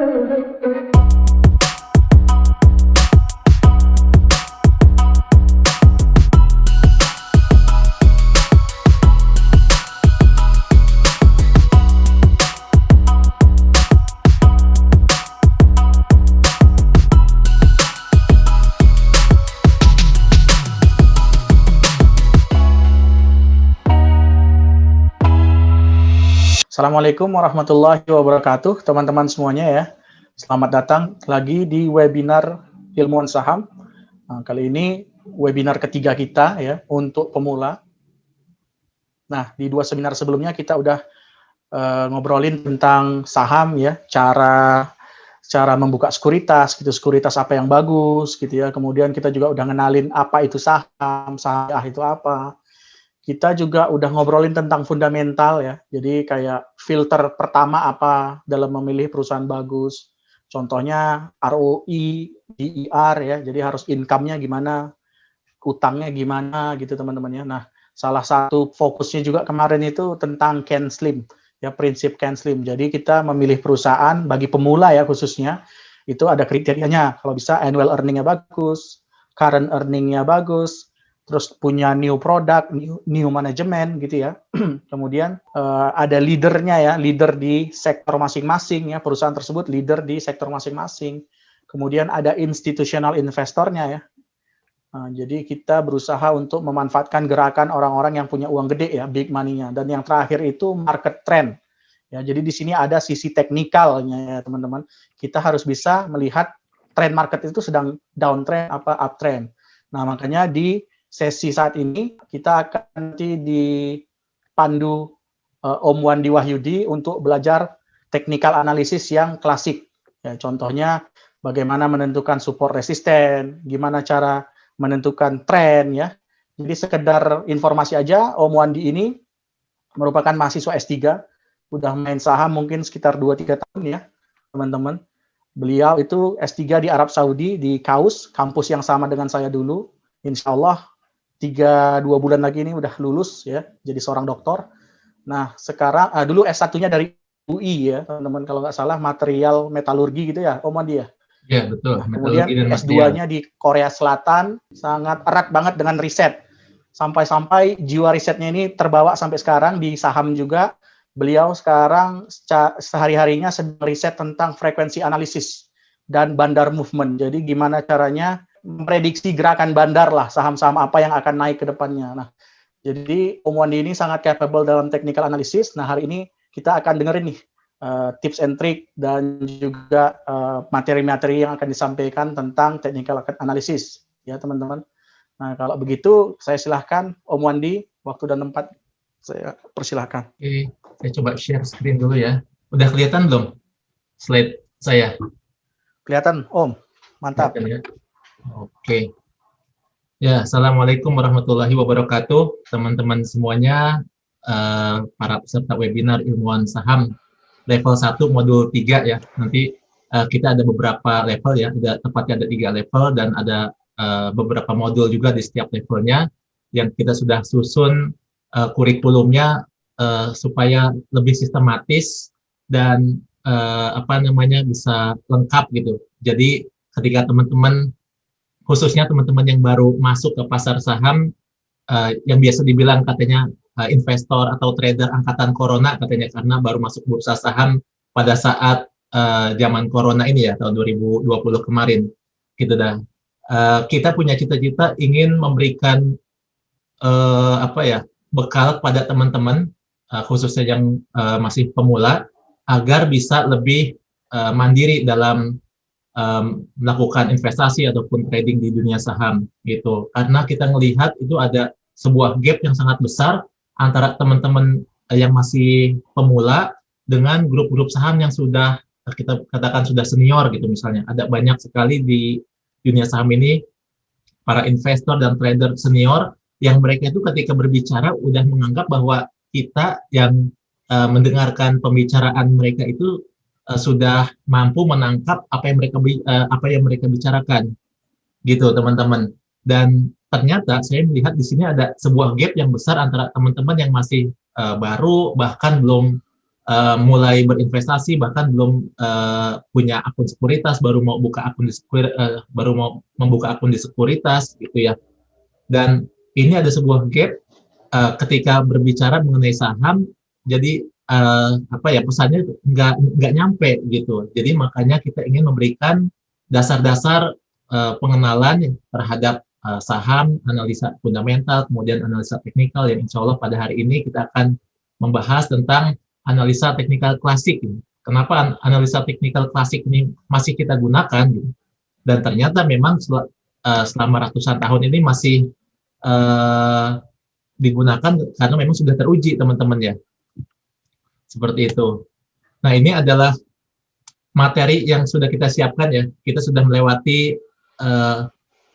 Assalamualaikum warahmatullahi wabarakatuh, teman-teman semuanya ya. Selamat datang lagi di webinar Ilmuwan Saham. Nah, kali ini webinar ketiga kita ya untuk pemula. Nah, di dua seminar sebelumnya kita udah ngobrolin tentang saham ya, cara membuka sekuritas gitu, sekuritas apa yang bagus gitu ya. Kemudian kita juga udah ngenalin apa itu saham itu apa. Kita juga udah ngobrolin tentang fundamental ya. Jadi kayak filter pertama apa dalam memilih perusahaan bagus. Contohnya ROI, DER ya. Jadi harus income-nya gimana, utangnya gimana gitu teman-teman ya. Nah, salah satu fokusnya juga kemarin itu tentang Ken Slim ya, prinsip Ken Slim. Jadi kita memilih perusahaan bagi pemula ya khususnya itu ada kriterianya. Kalau bisa annual earning-nya bagus, current earning-nya bagus, terus punya new product, new management gitu ya. Kemudian ada leadernya ya, leader di sektor masing-masing ya, perusahaan tersebut leader di sektor masing-masing. Kemudian ada institutional investornya ya. Nah, jadi kita berusaha untuk memanfaatkan gerakan orang-orang yang punya uang gede ya, big money-nya. Dan yang terakhir itu market trend. Ya, jadi di sini ada sisi teknikalnya ya teman-teman. Kita harus bisa melihat trend market itu sedang downtrend apa uptrend. Nah, makanya di sesi saat ini kita akan nanti dipandu Om Wandi Wahyudi untuk belajar technical analysis yang klasik. Ya, contohnya bagaimana menentukan support resisten, gimana cara menentukan tren ya. Jadi sekedar informasi aja, Om Wandi ini merupakan mahasiswa S3, udah main saham mungkin sekitar 2-3 tahun ya, teman-teman. Beliau itu S3 di Arab Saudi, di KAUS, kampus yang sama dengan saya dulu. Insya Allah 2 bulan lagi ini udah lulus ya, jadi seorang doktor. Nah, sekarang dulu S1-nya dari UI ya, teman-teman, kalau nggak salah material metalurgi gitu ya, Om Wandi ya? Iya, betul. Nah, kemudian S2-nya di Korea Selatan, sangat erat banget dengan riset. Sampai-sampai jiwa risetnya ini terbawa sampai sekarang di saham juga. Beliau sekarang sehari-harinya sedang riset tentang frekuensi analisis dan bandar movement. Jadi gimana caranya memprediksi gerakan bandar lah, saham-saham apa yang akan naik ke depannya. Nah, jadi Om Wandi ini sangat capable dalam technical analysis. Nah, hari ini kita akan dengerin nih tips and trick dan juga materi-materi yang akan disampaikan tentang technical analysis ya teman-teman. Nah, kalau begitu saya silahkan Om Wandi, waktu dan tempat saya persilahkan. Oke, saya coba share screen dulu ya. Udah kelihatan belum slide saya? Kelihatan, Om. Mantap. Kelihatan, ya? Oke. Ya, Assalamualaikum warahmatullahi wabarakatuh, teman-teman semuanya, para peserta webinar Ilmuwan Saham level 1 modul 3 ya. Nanti kita ada beberapa level ya, tepatnya ada 3 level dan ada beberapa modul juga di setiap levelnya yang kita sudah susun kurikulumnya supaya lebih sistematis dan bisa lengkap gitu. Jadi ketika teman-teman, khususnya teman-teman yang baru masuk ke pasar saham, yang biasa dibilang katanya investor atau trader angkatan corona katanya, karena baru masuk bursa saham pada saat zaman corona ini ya, tahun 2020 kemarin gitu dah. Kita punya cita-cita ingin memberikan bekal pada teman-teman khususnya yang masih pemula agar bisa lebih mandiri dalam melakukan investasi ataupun trading di dunia saham gitu. Karena kita melihat itu ada sebuah gap yang sangat besar antara teman-teman yang masih pemula dengan grup-grup saham yang sudah kita katakan sudah senior gitu misalnya. Ada banyak sekali di dunia saham ini para investor dan trader senior yang mereka itu ketika berbicara udah menganggap bahwa kita yang mendengarkan pembicaraan mereka itu sudah mampu menangkap apa yang mereka bicarakan gitu teman-teman. Dan ternyata saya melihat di sini ada sebuah gap yang besar antara teman-teman yang masih baru bahkan belum mulai berinvestasi, bahkan belum punya akun sekuritas, baru mau membuka akun di sekuritas gitu ya. Dan ini ada sebuah gap ketika berbicara mengenai saham, jadi pesannya nggak nyampe gitu. Jadi makanya kita ingin memberikan dasar-dasar pengenalan terhadap saham, analisa fundamental, kemudian analisa teknikal, yang insya Allah pada hari ini kita akan membahas tentang analisa teknikal klasik. Kenapa analisa teknikal klasik ini masih kita gunakan? Gitu. Dan ternyata memang selama ratusan tahun ini masih digunakan karena memang sudah teruji, teman-teman ya. Seperti itu. Nah, ini adalah materi yang sudah kita siapkan ya. Kita sudah melewati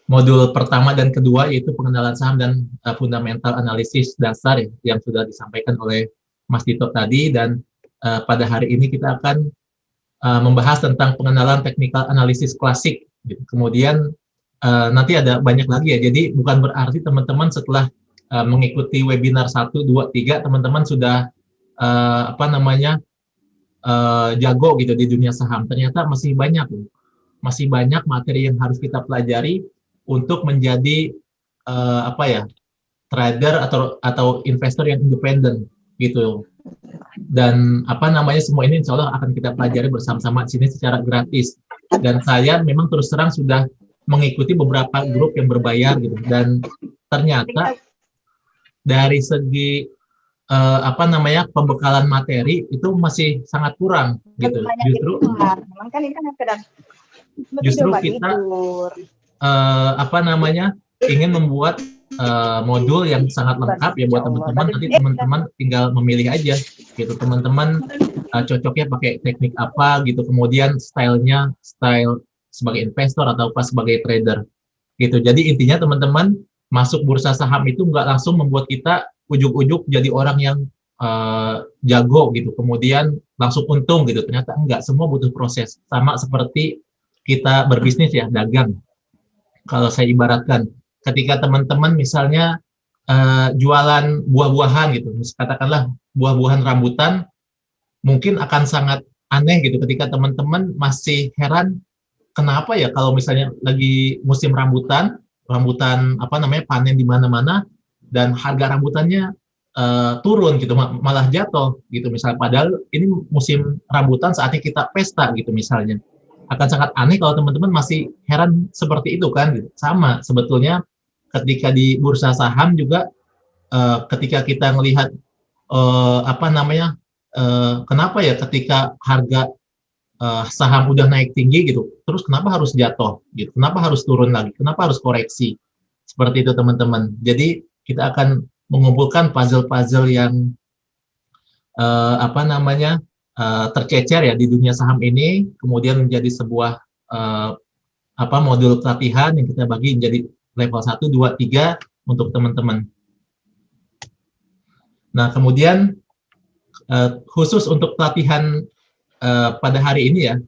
modul pertama dan kedua, yaitu pengenalan saham dan fundamental analisis dasar ya, yang sudah disampaikan oleh Mas Dito tadi. Dan pada hari ini kita akan membahas tentang pengenalan teknikal analisis klasik. Gitu. Kemudian nanti ada banyak lagi ya. Jadi bukan berarti teman-teman setelah mengikuti webinar 1, 2, 3, teman-teman sudah jago gitu di dunia saham. Ternyata masih banyak materi yang harus kita pelajari untuk menjadi trader atau investor yang independen gitu. Dan semua ini insya Allah akan kita pelajari bersama-sama di sini secara gratis. Dan saya memang terus terang sudah mengikuti beberapa grup yang berbayar gitu. Dan ternyata dari segi pembekalan materi itu masih sangat kurang gitu. Justru kita ingin membuat modul yang sangat lengkap ya buat teman-teman. Nanti teman-teman tinggal memilih aja gitu. Teman-teman cocoknya pakai teknik apa gitu. Kemudian style sebagai investor atau sebagai trader gitu. Jadi intinya teman-teman masuk bursa saham itu nggak langsung membuat kita ujuk-ujuk jadi orang yang jago gitu, kemudian langsung untung gitu. Ternyata enggak, semua butuh proses. Sama seperti kita berbisnis ya, dagang. Kalau saya ibaratkan, ketika teman-teman misalnya jualan buah-buahan gitu, katakanlah buah-buahan rambutan, mungkin akan sangat aneh gitu ketika teman-teman masih heran, kenapa ya kalau misalnya lagi musim rambutan panen di mana-mana, dan harga rambutannya turun gitu, malah jatuh gitu misalnya, padahal ini musim rambutan saatnya kita pesta gitu misalnya. Akan sangat aneh kalau teman-teman masih heran seperti itu kan gitu. Sama sebetulnya ketika di bursa saham juga, ketika kita melihat kenapa ya ketika harga saham udah naik tinggi gitu, terus kenapa harus jatuh gitu, kenapa harus turun lagi, kenapa harus koreksi, seperti itu teman-teman. Jadi kita akan mengumpulkan puzzle-puzzle yang tercecer ya di dunia saham ini, kemudian menjadi sebuah modul pelatihan yang kita bagi menjadi level 1, 2, 3 untuk teman-teman. Nah, kemudian khusus untuk pelatihan pada hari ini ya,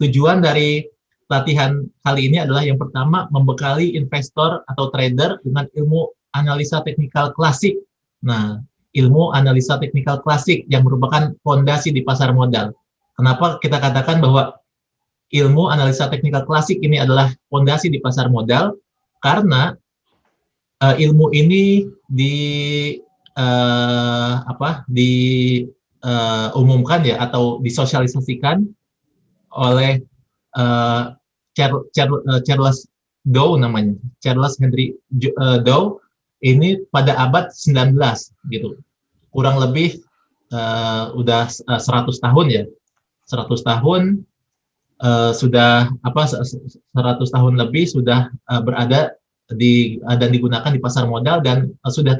tujuan dari pelatihan kali ini adalah yang pertama, membekali investor atau trader dengan ilmu analisa teknikal klasik. Nah, ilmu analisa teknikal klasik yang merupakan fondasi di pasar modal. Kenapa kita katakan bahwa ilmu analisa teknikal klasik ini adalah fondasi di pasar modal? Karena ilmu ini diumumkan ya, atau disosialisasikan oleh Charles Dow namanya, Charles Henry Dow. Ini pada abad 19 gitu, kurang lebih udah 100 tahun ya, 100 tahun sudah 100 tahun lebih sudah berada dan digunakan di pasar modal, dan sudah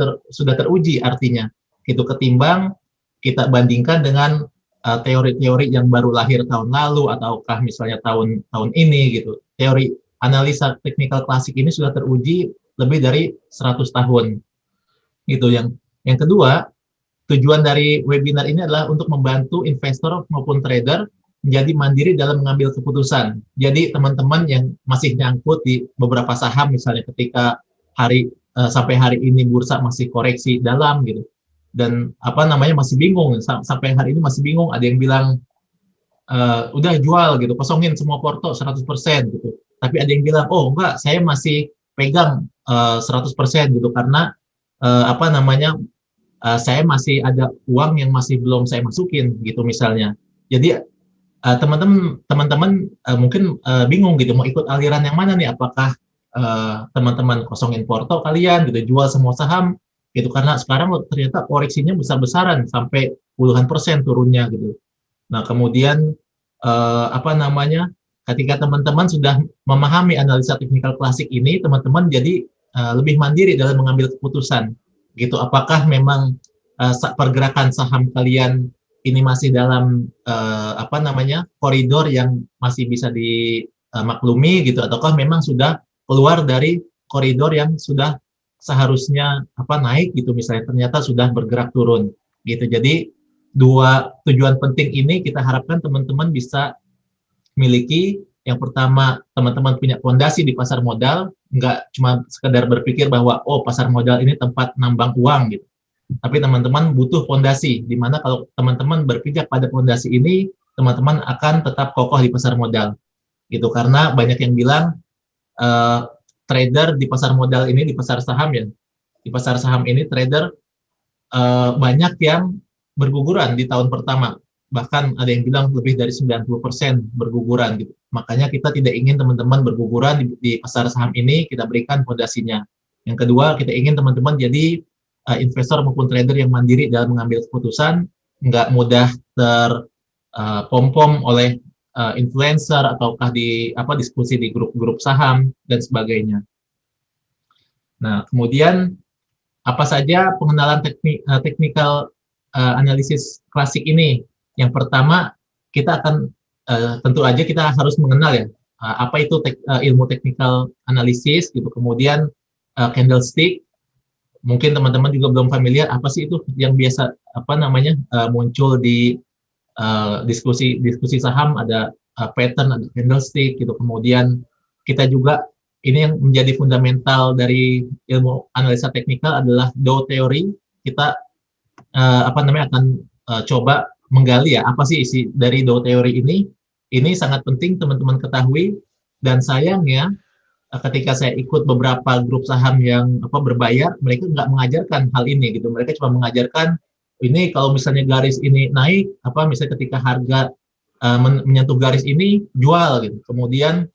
teruji artinya gitu, ketimbang kita bandingkan dengan teori-teori yang baru lahir tahun lalu ataukah misalnya tahun ini gitu. Teori analisa teknikal klasik ini sudah teruji lebih dari 100 tahun gitu. Yang kedua, tujuan dari webinar ini adalah untuk membantu investor maupun trader menjadi mandiri dalam mengambil keputusan. Jadi teman-teman yang masih nyangkut di beberapa saham misalnya, ketika sampai hari ini bursa masih koreksi dalam gitu, dan apa namanya masih bingung sampai hari ini masih bingung. Ada yang bilang udah jual gitu, kosongin semua porto 100% gitu. Tapi ada yang bilang, oh enggak, saya masih pegang 100% gitu karena apa namanya saya masih ada uang yang masih belum saya masukin gitu misalnya. Jadi teman-teman mungkin bingung gitu mau ikut aliran yang mana nih? Apakah teman-teman kosongin porto kalian gitu, jual semua saham gitu karena sekarang ternyata koreksinya besar-besaran sampai puluhan persen turunnya gitu. Nah, kemudian apa namanya? Ketika teman-teman sudah memahami analisa teknikal klasik ini, teman-teman jadi lebih mandiri dalam mengambil keputusan. Gitu. Apakah memang pergerakan saham kalian ini masih dalam apa namanya? Koridor yang masih bisa dimaklumi gitu ataukah memang sudah keluar dari koridor yang sudah seharusnya apa naik gitu misalnya ternyata sudah bergerak turun gitu. Jadi dua tujuan penting ini kita harapkan teman-teman bisa miliki. Yang pertama, teman-teman punya fondasi di pasar modal, nggak cuma sekedar berpikir bahwa, oh pasar modal ini tempat nambang uang gitu. Tapi teman-teman butuh fondasi, di mana kalau teman-teman berpijak pada fondasi ini, teman-teman akan tetap kokoh di pasar modal. Gitu, karena banyak yang bilang, trader di pasar modal ini, di pasar saham ya, di pasar saham ini trader banyak yang berguguran di tahun pertama. Bahkan ada yang bilang lebih dari 90% berguguran gitu. Makanya kita tidak ingin teman-teman berguguran di pasar saham ini, kita berikan fondasinya. Yang kedua, kita ingin teman-teman jadi investor maupun trader yang mandiri dalam mengambil keputusan, nggak mudah terpom-pom oleh influencer ataukah di diskusi di grup-grup saham dan sebagainya. Nah, kemudian apa saja pengenalan teknikal analisis klasik ini? Yang pertama, kita akan tentu aja kita harus mengenal ya apa itu ilmu teknikal analisis gitu. Kemudian candlestick, mungkin teman-teman juga belum familiar apa sih itu yang biasa apa namanya muncul di diskusi saham, ada pattern, ada candlestick gitu. Kemudian kita juga ini yang menjadi fundamental dari ilmu analisa teknikal adalah Dow theory. Kita apa namanya akan coba menggali ya apa sih isi dari Dow theory ini. Ini sangat penting teman-teman ketahui, dan sayangnya ketika saya ikut beberapa grup saham yang berbayar, mereka nggak mengajarkan hal ini gitu. Mereka cuma mengajarkan ini kalau misalnya garis ini naik, misalnya ketika harga menyentuh garis ini jual gitu. Kemudian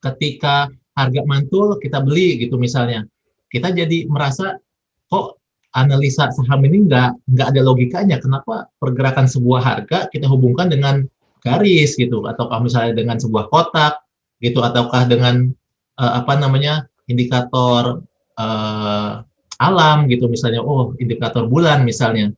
ketika harga mantul kita beli gitu misalnya. Kita jadi merasa kok analisa saham ini nggak ada logikanya. Kenapa pergerakan sebuah harga kita hubungkan dengan garis gitu, ataukah misalnya dengan sebuah kotak gitu, ataukah dengan apa namanya indikator alam gitu misalnya, oh indikator bulan misalnya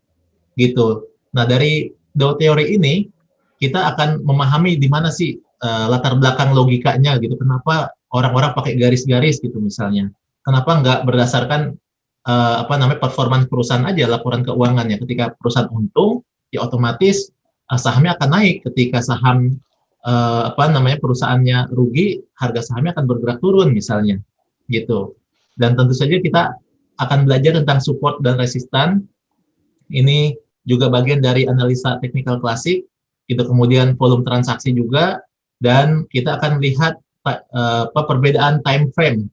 gitu. Nah dari Dow theory ini kita akan memahami di mana sih latar belakang logikanya gitu. Kenapa orang-orang pakai garis-garis gitu misalnya? Kenapa nggak berdasarkan apa namanya performa perusahaan aja, laporan keuangannya? Ketika perusahaan untung, ya otomatis sahamnya akan naik. Ketika saham apa namanya perusahaannya rugi, harga sahamnya akan bergerak turun misalnya, gitu. Dan tentu saja kita akan belajar tentang support dan resistan. Ini juga bagian dari analisa teknikal klasik. Gitu. Kemudian volume transaksi juga, dan kita akan melihat perbedaan time frame,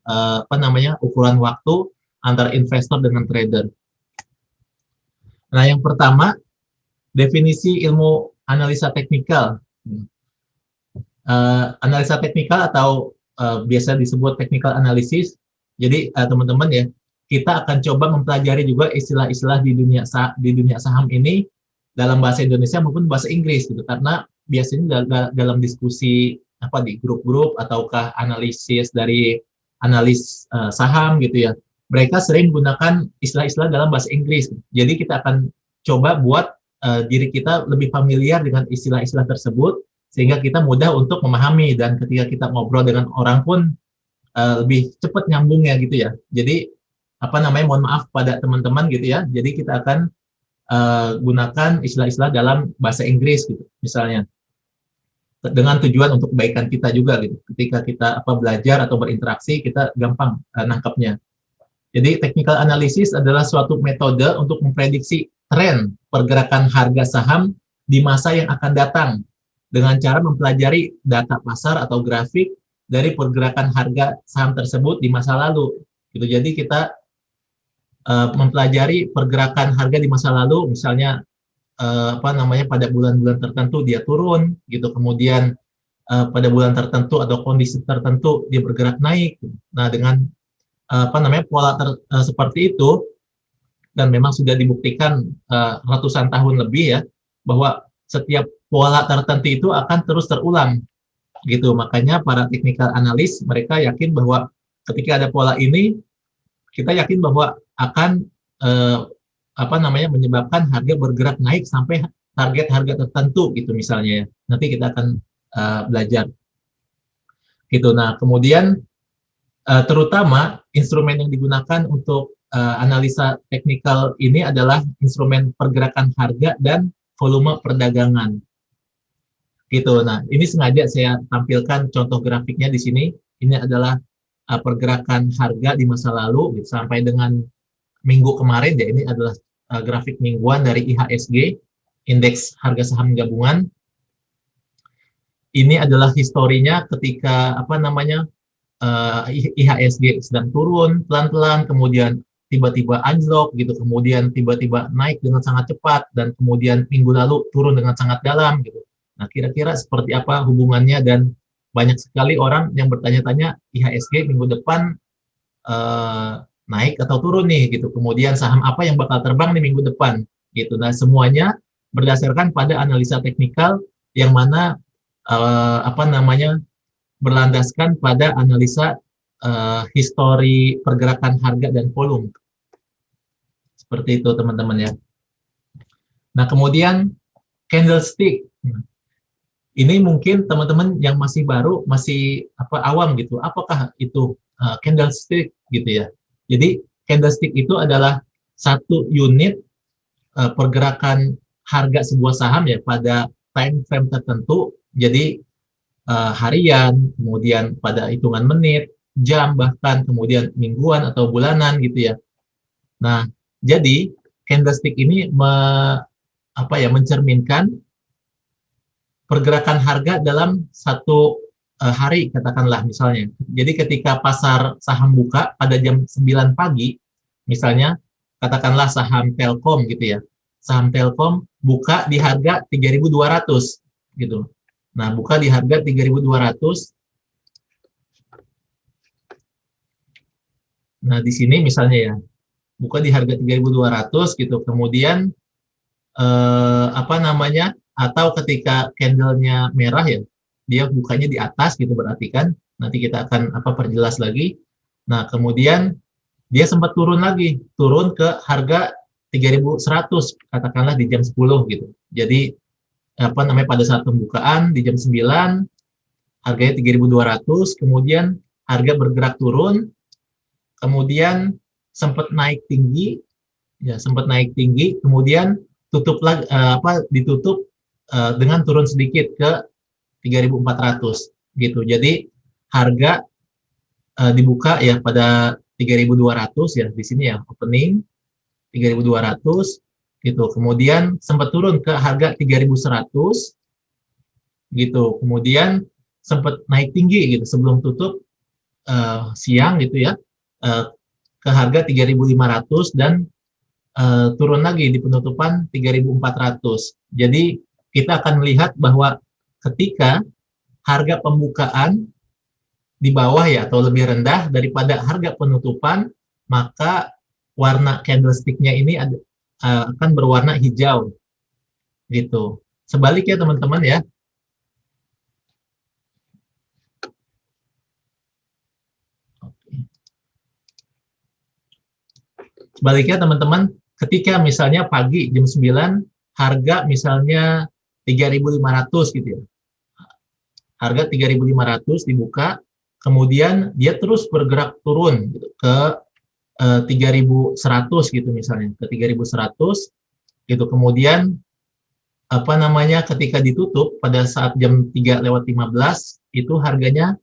apa namanya ukuran waktu antara investor dengan trader. Nah, yang pertama, definisi ilmu analisa teknikal. Analisa teknikal atau biasa disebut technical analysis. Jadi teman-teman ya, kita akan coba mempelajari juga istilah-istilah di dunia saham ini dalam bahasa Indonesia maupun bahasa Inggris gitu, karena biasanya dalam diskusi di grup-grup ataukah analisis dari analis saham gitu ya, mereka sering menggunakan istilah-istilah dalam bahasa Inggris. Jadi kita akan coba buat diri kita lebih familiar dengan istilah-istilah tersebut sehingga kita mudah untuk memahami, dan ketika kita ngobrol dengan orang pun lebih cepat nyambungnya gitu ya. Jadi apa namanya, mohon maaf pada teman-teman gitu ya. Jadi kita akan gunakan istilah-istilah dalam bahasa Inggris gitu misalnya, dengan tujuan untuk kebaikan kita juga gitu. Ketika kita belajar atau berinteraksi, kita gampang nangkapnya Jadi technical analysis adalah suatu metode untuk memprediksi tren pergerakan harga saham di masa yang akan datang dengan cara mempelajari data pasar atau grafik dari pergerakan harga saham tersebut di masa lalu. Gitu. Jadi kita mempelajari pergerakan harga di masa lalu, misalnya pada bulan-bulan tertentu dia turun, gitu. Kemudian pada bulan tertentu atau kondisi tertentu dia bergerak naik. Nah, dengan pola seperti itu, dan memang sudah dibuktikan ratusan tahun lebih ya, bahwa setiap pola tertentu itu akan terus terulang, gitu. Makanya para technical analis mereka yakin bahwa ketika ada pola ini, kita yakin bahwa akan menyebabkan harga bergerak naik sampai target harga tertentu, gitu misalnya ya. Nanti kita akan belajar, gitu. Nah, kemudian terutama instrumen yang digunakan untuk analisa teknikal ini adalah instrumen pergerakan harga dan volume perdagangan, gitu. Nah, ini sengaja saya tampilkan contoh grafiknya di sini. Ini adalah pergerakan harga di masa lalu gitu, sampai dengan minggu kemarin ya. Ini adalah grafik mingguan dari IHSG, Indeks Harga Saham Gabungan. Ini adalah historinya ketika IHSG sedang turun pelan-pelan, kemudian tiba-tiba anjlok gitu, kemudian tiba-tiba naik dengan sangat cepat, dan kemudian minggu lalu turun dengan sangat dalam gitu. Nah, kira-kira seperti apa hubungannya, dan banyak sekali orang yang bertanya-tanya IHSG minggu depan naik atau turun nih gitu. Kemudian saham apa yang bakal terbang nih minggu depan gitu. Nah, semuanya berdasarkan pada analisa teknikal yang mana berlandaskan pada analisa histori pergerakan harga dan volume. Seperti itu teman-teman ya. Nah, kemudian candlestick. Ini mungkin teman-teman yang masih baru, masih awam gitu. Apakah itu candlestick gitu ya. Jadi candlestick itu adalah satu unit pergerakan harga sebuah saham ya pada time frame tertentu. Jadi harian, kemudian pada hitungan menit, jam, bahkan kemudian mingguan atau bulanan gitu ya. Nah, jadi candlestick ini mencerminkan pergerakan harga dalam satu hari, katakanlah misalnya. Jadi ketika pasar saham buka pada jam 9 pagi, misalnya katakanlah saham Telkom gitu ya. Saham Telkom buka di harga 3.200 gitu. Nah, buka di harga 3.200. Nah, di sini misalnya ya, buka di harga 3.200 gitu. Kemudian atau ketika candle-nya merah ya, dia bukanya di atas gitu, berarti kan nanti kita akan perjelas lagi. Nah, kemudian dia sempat turun lagi, turun ke harga 3.100 katakanlah di jam 10 gitu. Jadi pada saat pembukaan di jam 9 harganya 3.200, kemudian harga bergerak turun, kemudian sempat naik tinggi ya, kemudian tutup lagi ditutup dengan turun sedikit ke 3.400 gitu. Jadi harga dibuka ya pada 3.200 ya, di sini ya opening 3.200 gitu. Kemudian sempat turun ke harga 3.100 gitu. Kemudian sempat naik tinggi gitu sebelum tutup siang gitu ya, ke harga 3.500 dan turun lagi di penutupan 3.400. Jadi kita akan melihat bahwa ketika harga pembukaan di bawah ya atau lebih rendah daripada harga penutupan, maka warna candlestick-nya ini akan berwarna hijau gitu. Sebaliknya teman-teman ya. Sebaliknya teman-teman, ketika misalnya pagi jam 9 harga misalnya 3.500 gitu ya. Harga 3.500 dibuka, kemudian dia terus bergerak turun gitu, ke 3.100 gitu misalnya, ke 3.100 gitu. Kemudian ketika ditutup pada saat jam 3:15 itu harganya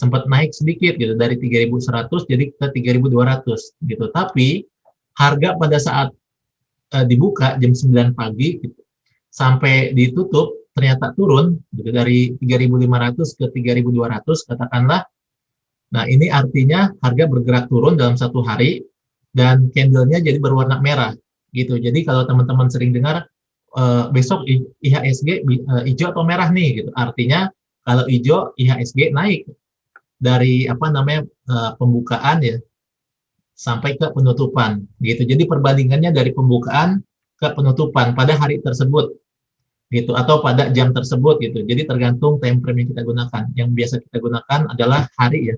sempat naik sedikit gitu dari 3.100 jadi ke 3.200 gitu. Tapi harga pada saat dibuka jam 9 pagi gitu, sampai ditutup ternyata turun gitu, dari 3.500 ke 3.200 katakanlah. Nah, ini artinya harga bergerak turun dalam satu hari dan candle-nya jadi berwarna merah gitu. Jadi kalau teman-teman sering dengar besok IHSG hijau atau merah nih gitu. Artinya kalau hijau IHSG naik dari apa namanya pembukaan ya sampai ke penutupan gitu. Jadi perbandingannya dari pembukaan ke penutupan pada hari tersebut gitu atau pada jam tersebut gitu. Jadi tergantung time frame yang kita gunakan. Yang biasa kita gunakan adalah hari ya.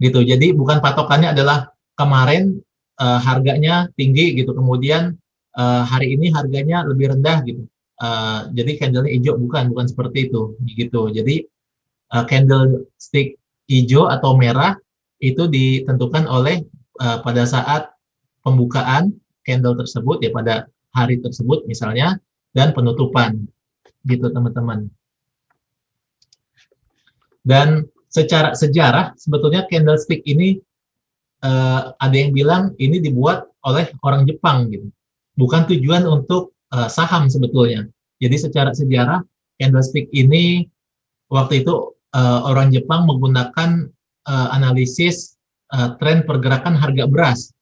Gitu. Jadi bukan patokannya adalah kemarin harganya tinggi gitu, kemudian hari ini harganya lebih rendah gitu. Jadi candlenya hijau bukan seperti itu gitu. Jadi candlestick hijau atau merah itu ditentukan oleh pada saat pembukaan candle tersebut ya pada hari tersebut misalnya dan penutupan gitu teman-teman. Dan secara sejarah sebetulnya candlestick ini ada yang bilang ini dibuat oleh orang Jepang gitu, bukan tujuan untuk saham sebetulnya. Jadi secara sejarah candlestick ini waktu itu orang Jepang menggunakan analisis tren pergerakan harga beras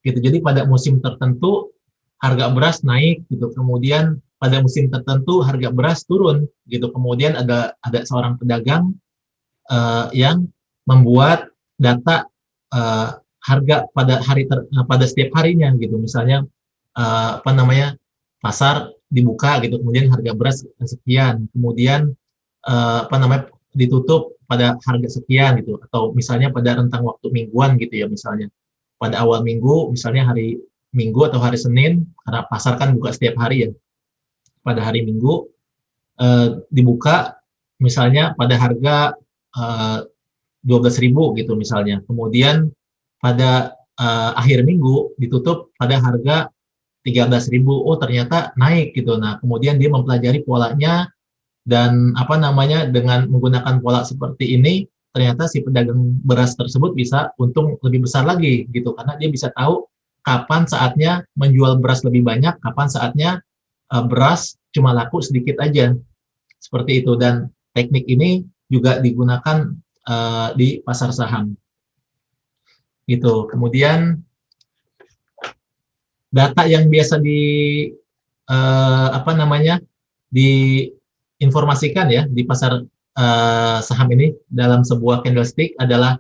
gitu. Jadi pada musim tertentu harga beras naik gitu, kemudian pada musim tertentu harga beras turun gitu. Kemudian ada seorang pedagang yang membuat data harga pada pada setiap harinya gitu. Misalnya apa namanya pasar dibuka gitu, kemudian harga beras sekian, kemudian apa namanya ditutup pada harga sekian gitu, atau misalnya pada rentang waktu mingguan gitu ya, misalnya pada awal minggu misalnya hari Minggu atau hari Senin karena pasar kan buka setiap hari ya, pada hari Minggu dibuka misalnya pada harga 12.000 gitu misalnya, kemudian pada akhir minggu ditutup pada harga 13.000. Oh ternyata naik gitu. Nah kemudian dia mempelajari polanya dan apa namanya dengan menggunakan pola seperti ini ternyata si pedagang beras tersebut bisa untung lebih besar lagi gitu, karena dia bisa tahu kapan saatnya menjual beras lebih banyak, kapan saatnya beras cuma laku sedikit aja seperti itu. Dan teknik ini juga digunakan di pasar saham gitu. Kemudian data yang biasa apa namanya diinformasikan ya di pasar saham ini dalam sebuah candlestick adalah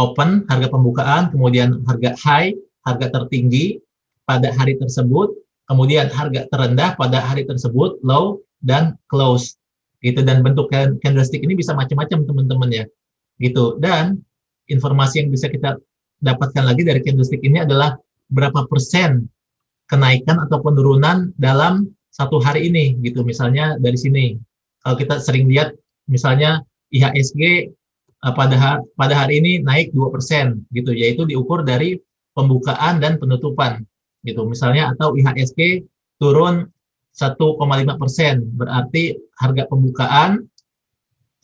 open harga pembukaan, kemudian harga high harga tertinggi pada hari tersebut, kemudian harga terendah pada hari tersebut, low dan close gitu. Dan bentuk candlestick ini bisa macam-macam teman-teman ya gitu. Dan informasi yang bisa kita dapatkan lagi dari candlestick ini adalah berapa persen kenaikan atau penurunan dalam satu hari ini gitu. Misalnya dari sini kalau kita sering lihat misalnya IHSG pada hari ini naik 2% gitu, yaitu diukur dari pembukaan dan penutupan gitu misalnya, atau IHSG turun 1,5%, berarti harga pembukaan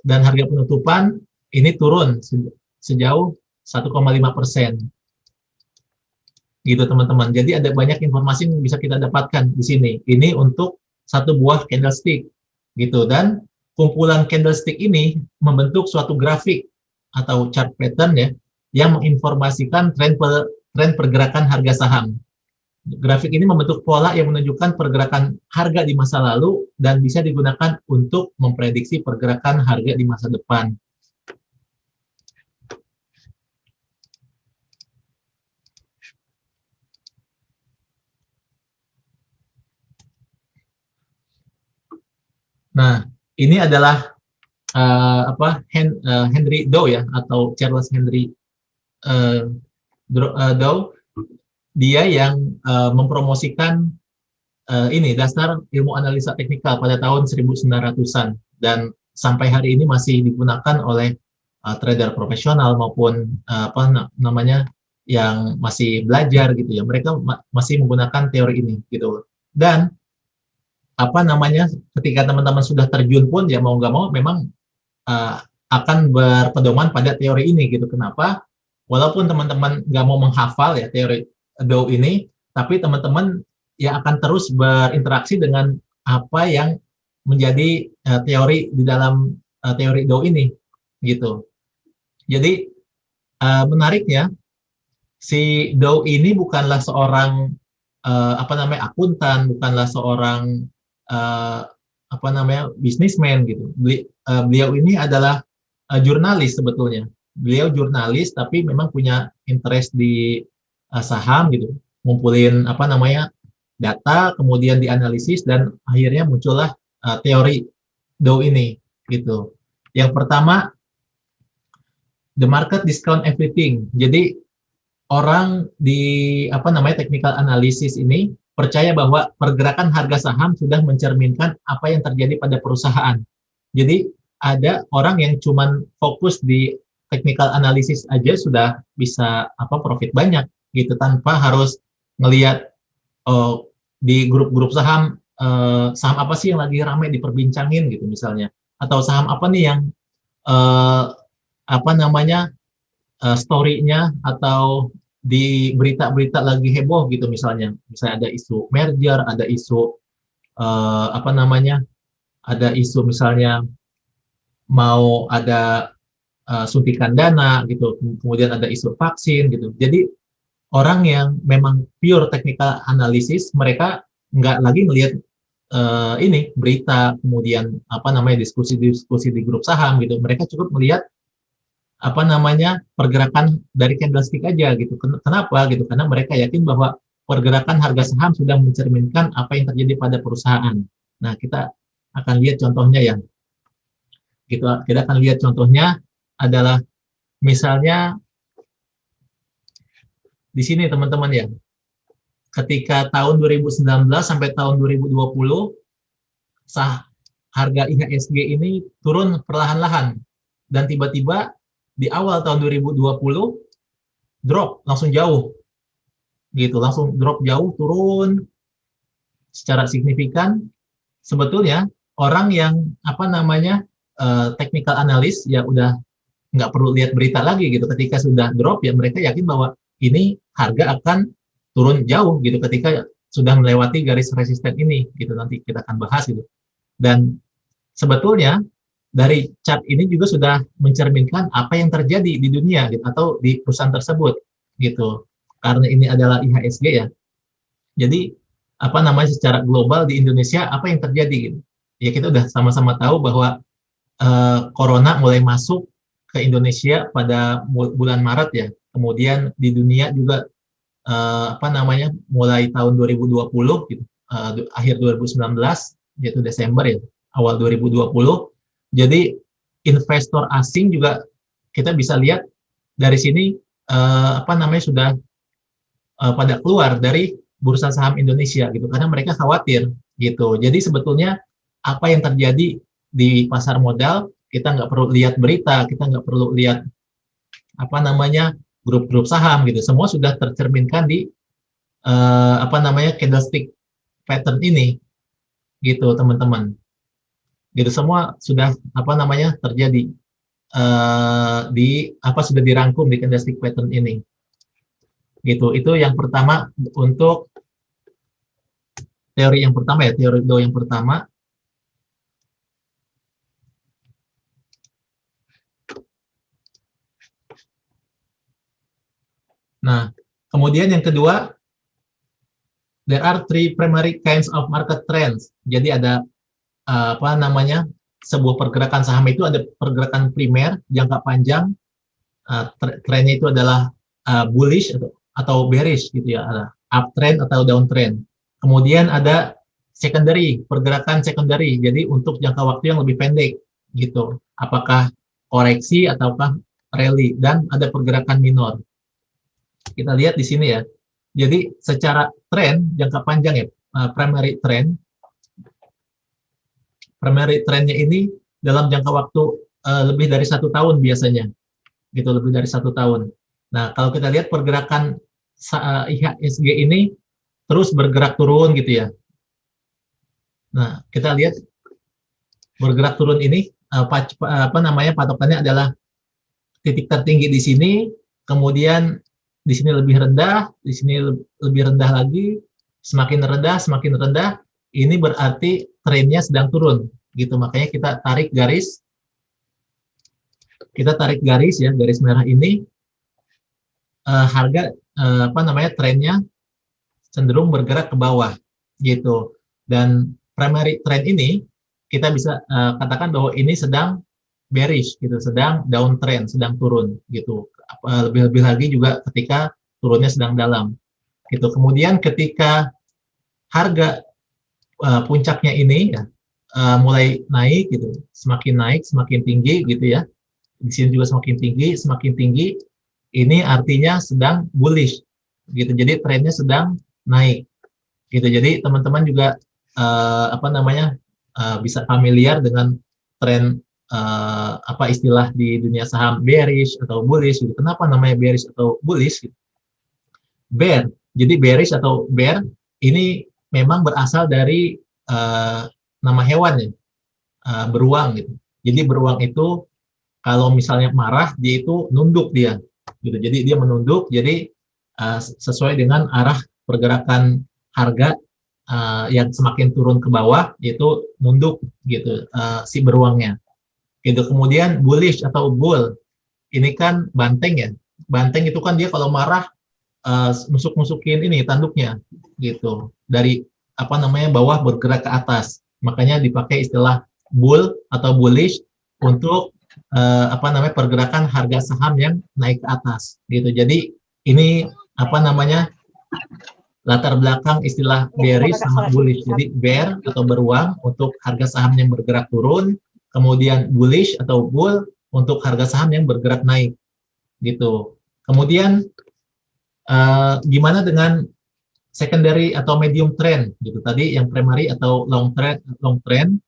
dan harga penutupan ini turun sejauh 1,5% gitu teman-teman. Jadi ada banyak informasi yang bisa kita dapatkan di sini. Ini untuk satu buah candlestick gitu, dan kumpulan candlestick ini membentuk suatu grafik atau chart pattern ya yang menginformasikan tren pergerakan harga saham. Grafik ini membentuk pola yang menunjukkan pergerakan harga di masa lalu dan bisa digunakan untuk memprediksi pergerakan harga di masa depan. Nah, ini adalah Henry Dow ya, atau Charles Henry Dow. Dia yang mempromosikan ini dasar ilmu analisa teknikal pada tahun 1900-an, dan sampai hari ini masih digunakan oleh trader profesional maupun apa namanya yang masih belajar gitu ya. Mereka masih menggunakan teori ini gitu. Dan apa namanya ketika teman-teman sudah terjun pun ya mau nggak mau memang akan berpedoman pada teori ini gitu. Kenapa? Walaupun teman-teman nggak mau menghafal ya teori Dow ini, tapi teman-teman ya akan terus berinteraksi dengan apa yang menjadi teori di dalam teori Dow ini gitu. Jadi menariknya si Dow ini bukanlah seorang akuntan, bukanlah seorang bisnismen gitu. Beliau ini adalah jurnalis sebetulnya. Beliau jurnalis tapi memang punya interest di saham gitu. Ngumpulin data, kemudian dianalisis dan akhirnya muncullah teori Dow ini gitu. Yang pertama, the market discount everything. Jadi orang di technical analysis ini percaya bahwa pergerakan harga saham sudah mencerminkan apa yang terjadi pada perusahaan. Jadi ada orang yang cuman fokus di technical analysis aja sudah bisa profit banyak gitu tanpa harus ngelihat di grup-grup saham saham apa sih yang lagi ramai diperbincangin gitu misalnya, atau saham apa nih yang story-nya atau di berita-berita lagi heboh gitu misalnya ada isu merger, ada isu ada isu misalnya mau ada suntikan dana gitu, kemudian ada isu vaksin gitu. Jadi orang yang memang pure technical analysis, mereka nggak lagi melihat ini berita, kemudian diskusi-diskusi di grup saham gitu. Mereka cukup melihat pergerakan dari candlestick aja gitu. Kenapa gitu? Karena mereka yakin bahwa pergerakan harga saham sudah mencerminkan apa yang terjadi pada perusahaan. Nah, kita akan lihat contohnya ya. Kita akan lihat contohnya adalah misalnya di sini teman-teman ya. Ketika tahun 2019 sampai tahun 2020 harga IHSG ini turun perlahan-lahan dan tiba-tiba di awal tahun 2020 drop langsung jauh gitu, langsung drop jauh, turun secara signifikan. Sebetulnya orang yang technical analyst ya udah nggak perlu lihat berita lagi gitu. Ketika sudah drop ya mereka yakin bahwa ini harga akan turun jauh gitu ketika sudah melewati garis resisten ini gitu. Nanti kita akan bahas gitu. Dan sebetulnya dari chart ini juga sudah mencerminkan apa yang terjadi di dunia gitu, atau di perusahaan tersebut gitu. Karena ini adalah IHSG ya. Jadi secara global di Indonesia apa yang terjadi gitu. Ya kita udah sama-sama tahu bahwa corona mulai masuk ke Indonesia pada bulan Maret ya. Kemudian di dunia juga mulai tahun 2020 gitu, akhir 2019 yaitu Desember ya, awal 2020. Jadi investor asing juga kita bisa lihat dari sini sudah pada keluar dari bursa saham Indonesia gitu karena mereka khawatir gitu. Jadi sebetulnya apa yang terjadi di pasar modal kita nggak perlu lihat berita, kita nggak perlu lihat grup-grup saham gitu. Semua sudah tercerminkan di candlestick pattern ini gitu teman-teman. Gitu semua sudah terjadi sudah dirangkum di candlestick pattern ini. Gitu. Itu yang pertama untuk teori yang pertama ya, teori Dow yang pertama. Nah, kemudian yang kedua, there are three primary kinds of market trends. Jadi ada sebuah pergerakan saham itu ada pergerakan primer jangka panjang, trennya itu adalah bullish atau bearish gitu ya, ada uptrend atau downtrend. Kemudian ada secondary, pergerakan secondary, jadi untuk jangka waktu yang lebih pendek gitu, apakah koreksi ataukah rally, dan ada pergerakan minor. Kita lihat di sini ya. Jadi secara tren jangka panjang ya, primary trendnya ini dalam jangka waktu lebih dari 1 tahun biasanya, gitu, lebih dari 1 tahun. Nah kalau kita lihat pergerakan IHSG ini terus bergerak turun gitu ya. Nah kita lihat bergerak turun ini patokannya adalah titik tertinggi di sini, kemudian di sini lebih rendah, di sini lebih rendah lagi, semakin rendah, ini berarti trennya sedang turun, gitu. Makanya kita tarik garis ya, garis merah ini, harga trennya cenderung bergerak ke bawah, gitu. Dan primary trend ini kita bisa katakan bahwa ini sedang bearish, gitu, sedang downtrend, sedang turun, gitu. Lebih-lebih lagi juga ketika turunnya sedang dalam, gitu. Kemudian ketika harga puncaknya ini ya mulai naik, gitu, semakin tinggi, gitu ya. Di sini juga semakin tinggi, ini artinya sedang bullish, gitu. Jadi trennya sedang naik, gitu. Jadi teman-teman juga bisa familiar dengan tren istilah di dunia saham bearish atau bullish, gitu. Kenapa namanya bearish atau bullish? Gitu. Bear. Jadi bearish atau bear ini memang berasal dari nama hewan ya, beruang, gitu. Jadi beruang itu kalau misalnya marah dia itu nunduk dia, gitu. Jadi dia menunduk. Jadi sesuai dengan arah pergerakan harga yang semakin turun ke bawah yaitu nunduk, gitu, si beruangnya. Gitu. Kemudian bullish atau bull ini kan banteng ya. Banteng itu kan dia kalau marah nusuk-nusukin ini tanduknya, gitu. Dari bawah bergerak ke atas. Makanya dipakai istilah bull atau bullish untuk pergerakan harga saham yang naik ke atas, gitu. Jadi ini latar belakang istilah bearish sama bullish. Jadi bear atau beruang untuk harga saham yang bergerak turun, kemudian bullish atau bull untuk harga saham yang bergerak naik, gitu. Kemudian gimana dengan secondary atau medium trend, gitu. Tadi yang primary atau long trend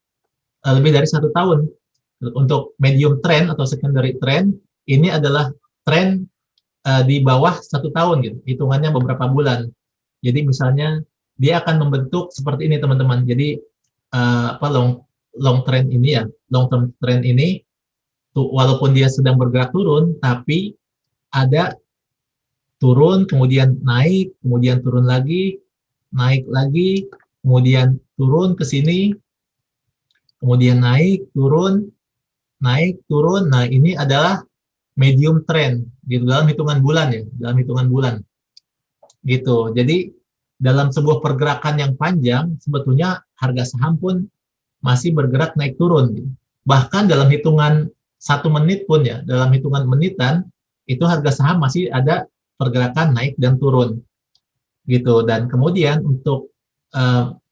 lebih dari 1 tahun. Untuk medium trend atau secondary trend ini adalah trend di bawah 1 tahun, gitu, hitungannya beberapa bulan. Jadi misalnya dia akan membentuk seperti ini teman-teman. Jadi long trend ini ya, long term trend ini walaupun dia sedang bergerak turun, tapi ada turun, kemudian naik, kemudian turun lagi, naik lagi, kemudian turun ke sini, kemudian naik, turun, naik, turun. Nah, ini adalah medium trend, gitu, dalam hitungan bulan ya, dalam hitungan bulan, gitu. Jadi dalam sebuah pergerakan yang panjang, sebetulnya harga saham pun masih bergerak naik turun, gitu. Bahkan dalam hitungan 1 menit pun ya, dalam hitungan menitan, itu harga saham masih ada pergerakan naik dan turun, gitu. Dan kemudian untuk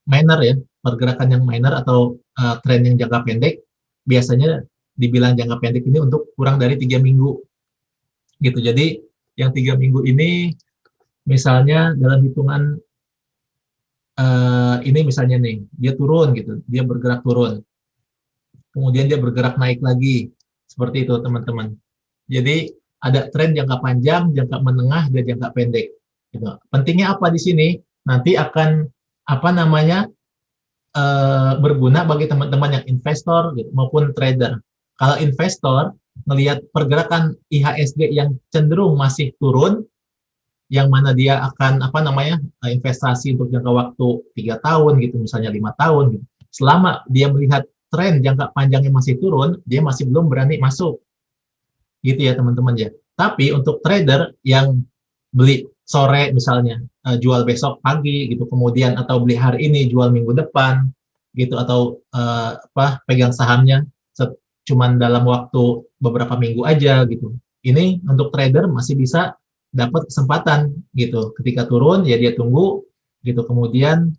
minor ya, pergerakan yang minor atau tren yang jangka pendek, biasanya dibilang jangka pendek ini untuk kurang dari 3 minggu, gitu. Jadi yang 3 minggu ini misalnya dalam hitungan ini misalnya nih, dia turun, gitu, dia bergerak turun, kemudian dia bergerak naik lagi, seperti itu teman-teman. Jadi ada tren jangka panjang, jangka menengah, dan jangka pendek, gitu. Pentingnya apa di sini? Nanti akan berguna bagi teman-teman yang investor, gitu, maupun trader. Kalau investor melihat pergerakan IHSG yang cenderung masih turun, yang mana dia akan investasi untuk jangka waktu 3 tahun, gitu, misalnya 5 tahun, gitu. Selama dia melihat tren jangka panjangnya masih turun, dia masih belum berani masuk, gitu ya teman-teman ya. Tapi untuk trader yang beli sore misalnya, jual besok pagi, gitu, kemudian atau beli hari ini jual minggu depan, gitu, atau pegang sahamnya cuman dalam waktu beberapa minggu aja, gitu. Ini untuk trader masih bisa dapat kesempatan, gitu. Ketika turun ya dia tunggu, gitu. Kemudian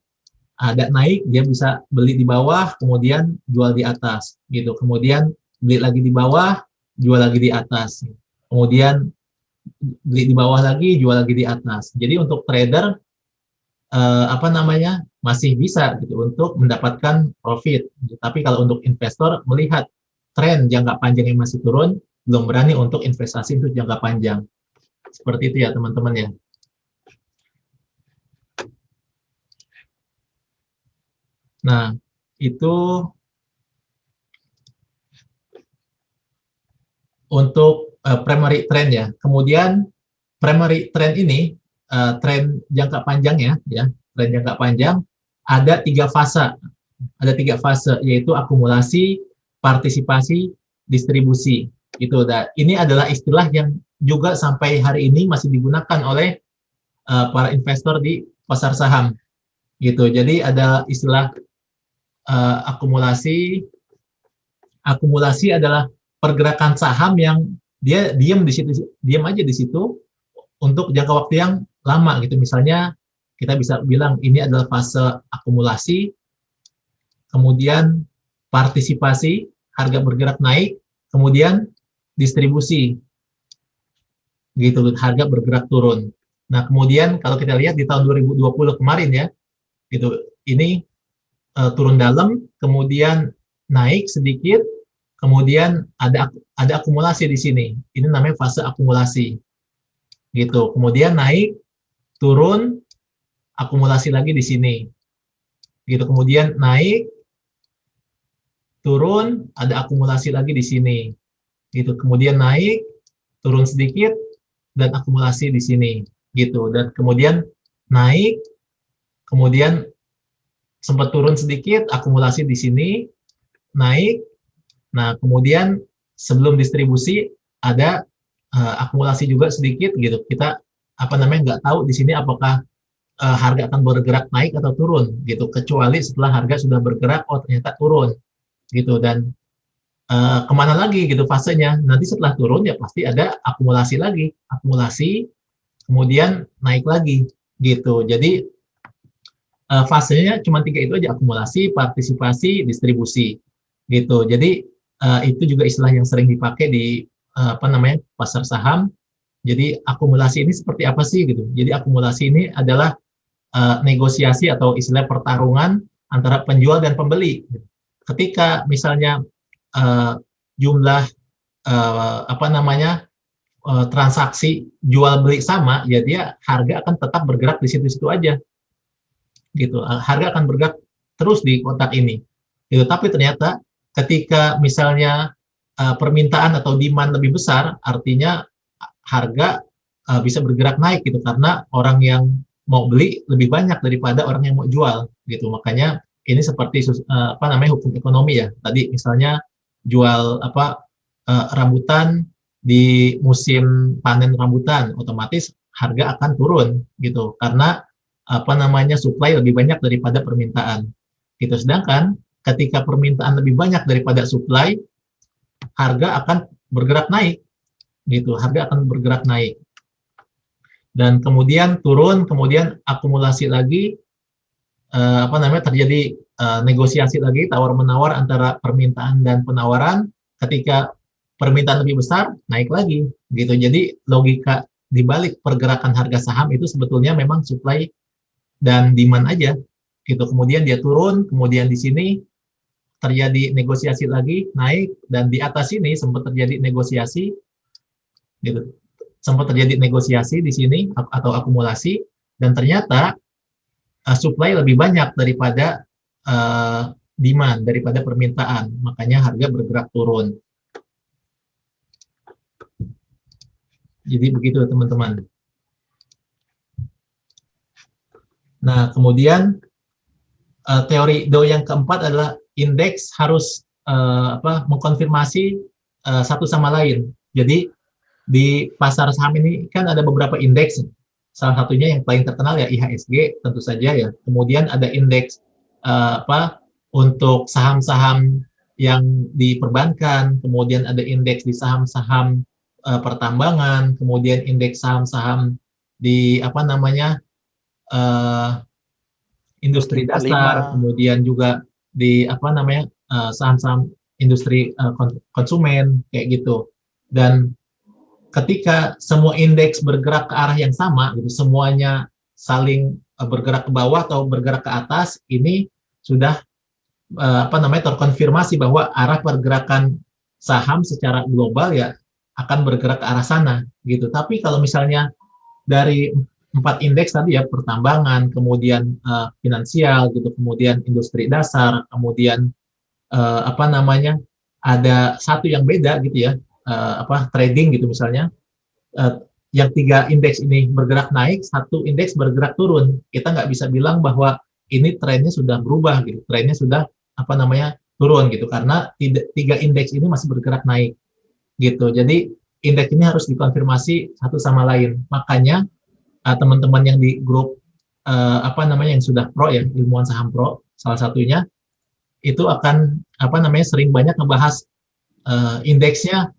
ada naik dia bisa beli di bawah, kemudian jual di atas, gitu. Kemudian beli lagi di bawah, jual lagi di atas. Kemudian beli di bawah lagi, jual lagi di atas. Jadi untuk trader masih bisa, gitu, untuk mendapatkan profit. Tapi kalau untuk investor melihat tren jangka panjang yang masih turun, belum berani untuk investasi untuk jangka panjang. Seperti itu ya teman-teman ya. Nah, itu untuk primary trend ya. Kemudian primary trend ini tren jangka panjang ya, tren jangka panjang ada 3 fase. Ada 3 fase, yaitu akumulasi, partisipasi, distribusi. Gitu. Dan ini adalah istilah yang juga sampai hari ini masih digunakan oleh para investor di pasar saham. Gitu. Jadi ada istilah akumulasi. Akumulasi adalah pergerakan saham yang dia diam aja di situ untuk jangka waktu yang lama gitu. Misalnya kita bisa bilang ini adalah fase akumulasi, kemudian partisipasi, harga bergerak naik, kemudian distribusi, gitu, harga bergerak turun. Nah, kemudian kalau kita lihat di tahun 2020 kemarin ya, gitu, ini turun dalam, kemudian naik sedikit, kemudian ada akumulasi di sini. Ini namanya fase akumulasi, gitu. Kemudian naik, turun, akumulasi lagi di sini, gitu. Kemudian naik, turun, ada akumulasi lagi di sini, gitu. Kemudian naik, turun sedikit, dan akumulasi di sini, gitu. Dan kemudian naik, kemudian sempat turun sedikit, akumulasi di sini, naik. Nah, kemudian sebelum distribusi ada akumulasi juga sedikit, gitu. Kita nggak tahu di sini apakah harga akan bergerak naik atau turun, gitu. Kecuali setelah harga sudah bergerak, oh ternyata turun, gitu. Dan kemana lagi gitu fasenya? Nanti setelah turun ya pasti ada akumulasi lagi, akumulasi, kemudian naik lagi, gitu. Jadi fasenya cuma 3 itu aja, akumulasi, partisipasi, distribusi, gitu. Jadi itu juga istilah yang sering dipakai di pasar saham. Jadi akumulasi ini seperti apa sih gitu? Jadi akumulasi ini adalah negosiasi atau istilah pertarungan antara penjual dan pembeli. Ketika misalnya jumlah transaksi jual beli sama, ya dia harga akan tetap bergerak di situ-situ aja, gitu. Harga akan bergerak terus di kotak ini, gitu. Tapi ternyata ketika misalnya permintaan atau demand lebih besar, artinya harga bisa bergerak naik, gitu, karena orang yang mau beli lebih banyak daripada orang yang mau jual, gitu. Makanya ini seperti hukum ekonomi ya. Tadi misalnya jual rambutan di musim panen rambutan, otomatis harga akan turun, gitu, karena supply lebih banyak daripada permintaan, gitu. Sedangkan ketika permintaan lebih banyak daripada supply, harga akan bergerak naik, gitu. Harga akan bergerak naik dan kemudian turun, kemudian akumulasi lagi, terjadi negosiasi lagi, tawar menawar antara permintaan dan penawaran. Ketika permintaan lebih besar, naik lagi, gitu. Jadi logika di balik pergerakan harga saham itu sebetulnya memang supply dan demand aja, gitu. Kemudian dia turun, kemudian di sini terjadi negosiasi lagi, naik, dan di atas sini sempat terjadi negosiasi, gitu. Sempat terjadi negosiasi di sini atau akumulasi, dan ternyata supply lebih banyak daripada demand, daripada permintaan, makanya harga bergerak turun. Jadi begitu teman-teman. Nah, kemudian teori Dow yang keempat adalah indeks harus mengkonfirmasi satu sama lain. Jadi di pasar saham ini kan ada beberapa indeks. Salah satunya yang paling terkenal ya IHSG tentu saja ya. Kemudian ada indeks untuk saham-saham yang diperbankan, kemudian ada indeks di saham-saham pertambangan, kemudian indeks saham-saham di industri dasar, kemudian juga di saham-saham industri konsumen kayak gitu. Dan ketika semua indeks bergerak ke arah yang sama, gitu, semuanya saling bergerak ke bawah atau bergerak ke atas, ini sudah terkonfirmasi bahwa arah pergerakan saham secara global ya akan bergerak ke arah sana, gitu. Tapi kalau misalnya dari 4 indeks tadi ya, pertambangan, kemudian finansial, gitu, kemudian industri dasar, kemudian ada satu yang beda gitu ya. trading gitu misalnya, yang 3 indeks ini bergerak naik, 1 indeks bergerak turun, kita nggak bisa bilang bahwa ini trennya sudah berubah gitu, trennya sudah turun gitu, karena 3 indeks ini masih bergerak naik gitu. Jadi indeks ini harus dikonfirmasi satu sama lain. Makanya teman-teman yang di grup yang sudah pro ya, ilmuwan saham pro salah satunya, itu akan sering banyak ngebahas indeksnya